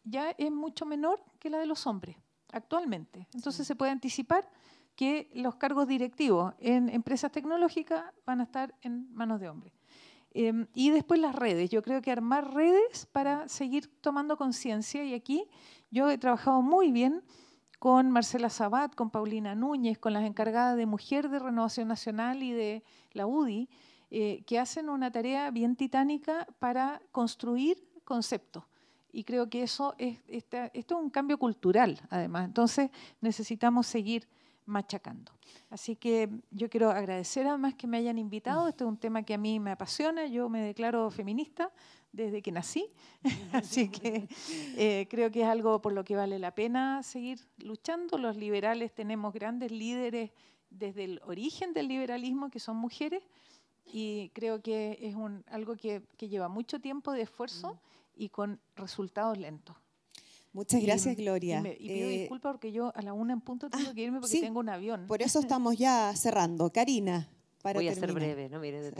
ya es mucho menor que la de los hombres actualmente. Entonces se puede anticipar que los cargos directivos en empresas tecnológicas van a estar en manos de hombres. Y después las redes. Yo creo que armar redes para seguir tomando conciencia, y aquí yo he trabajado muy bien con Marcela Sabat, con Paulina Núñez, con las encargadas de Mujer de Renovación Nacional y de la UDI, que hacen una tarea bien titánica para construir conceptos. Y creo que esto es un cambio cultural, además. Entonces necesitamos seguir machacando. Así que yo quiero agradecer además que me hayan invitado. Este es un tema que a mí me apasiona. Yo me declaro feminista desde que nací. Así que creo que es algo por lo que vale la pena seguir luchando. Los liberales tenemos grandes líderes desde el origen del liberalismo, que son mujeres, y creo que es algo que lleva mucho tiempo de esfuerzo y con resultados lentos. Muchas gracias, Gloria. Y pido disculpas porque yo a la 1 en punto tengo que irme porque tengo un avión. Por eso estamos ya cerrando. Karina, para Voy a terminar. ser breve, no mire.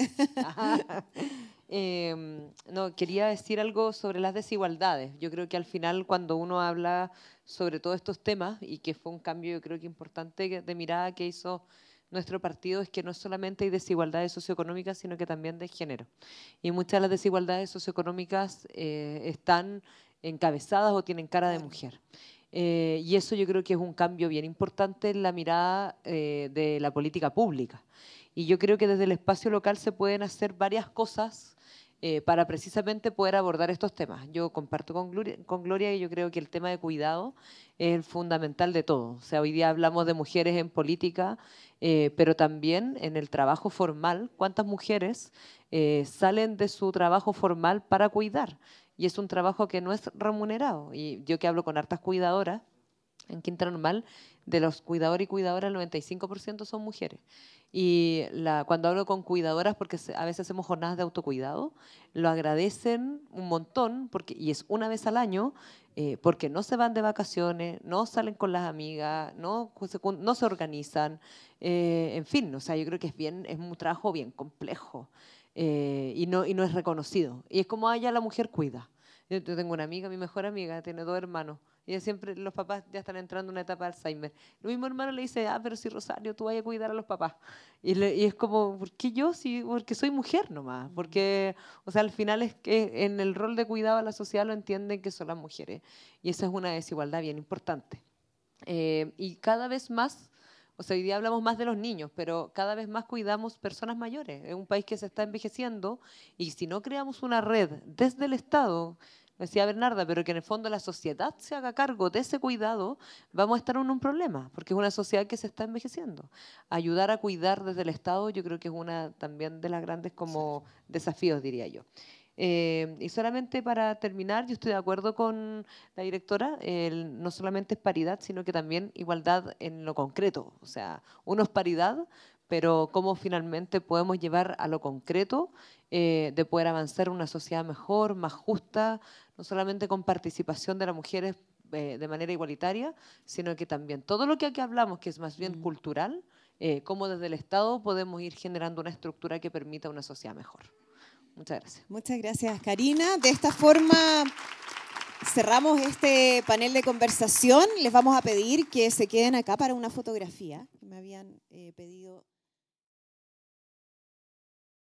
No, quería decir algo sobre las desigualdades. Yo creo que al final, cuando uno habla sobre todos estos temas, y que fue un cambio, yo creo que importante de mirada que hizo nuestro partido, es que no solamente hay desigualdades socioeconómicas, sino que también de género. Y muchas de las desigualdades socioeconómicas están encabezadas o tienen cara de mujer. Y eso yo creo que es un cambio bien importante en la mirada de la política pública. Y yo creo que desde el espacio local se pueden hacer varias cosas para precisamente poder abordar estos temas. Yo comparto con Gloria y yo creo que el tema de cuidado es el fundamental de todo. O sea, hoy día hablamos de mujeres en política, pero también en el trabajo formal. ¿Cuántas mujeres salen de su trabajo formal para cuidar? Y es un trabajo que no es remunerado. Y yo que hablo con hartas cuidadoras, en Quinta Normal, de los cuidadores y cuidadoras, el 95% son mujeres. Y cuando hablo con cuidadoras, porque a veces hacemos jornadas de autocuidado, lo agradecen un montón, y es una vez al año, porque no se van de vacaciones, no salen con las amigas, no se organizan, en fin, o sea, yo creo que es un trabajo bien complejo. Y no es reconocido. Y es como ya la mujer cuida. Yo tengo una amiga, mi mejor amiga, tiene 2 hermanos. Y siempre los papás ya están entrando en una etapa de Alzheimer. El mismo hermano le dice, pero si Rosario, tú vayas a cuidar a los papás. Y es como, ¿por qué yo? Sí, porque soy mujer nomás. Porque, o sea, al final es que en el rol de cuidado a la sociedad lo entienden que son las mujeres. Y esa es una desigualdad bien importante. Y cada vez más, o sea, hoy día hablamos más de los niños, pero cada vez más cuidamos personas mayores. Es un país que se está envejeciendo, y si no creamos una red desde el Estado, decía Bernarda, pero que en el fondo la sociedad se haga cargo de ese cuidado, vamos a estar en un problema, porque es una sociedad que se está envejeciendo. Ayudar a cuidar desde el Estado yo creo que es una también de las grandes como desafíos, diría yo. Y solamente para terminar, yo estoy de acuerdo con la directora, no solamente es paridad, sino que también igualdad en lo concreto. O sea, uno es paridad, pero cómo finalmente podemos llevar a lo concreto de poder avanzar en una sociedad mejor, más justa, no solamente con participación de las mujeres de manera igualitaria, sino que también todo lo que aquí hablamos, que es más bien cultural, cómo desde el Estado podemos ir generando una estructura que permita una sociedad mejor. Muchas gracias. Muchas gracias, Karina. De esta forma cerramos este panel de conversación. Les vamos a pedir que se queden acá para una fotografía que me habían pedido.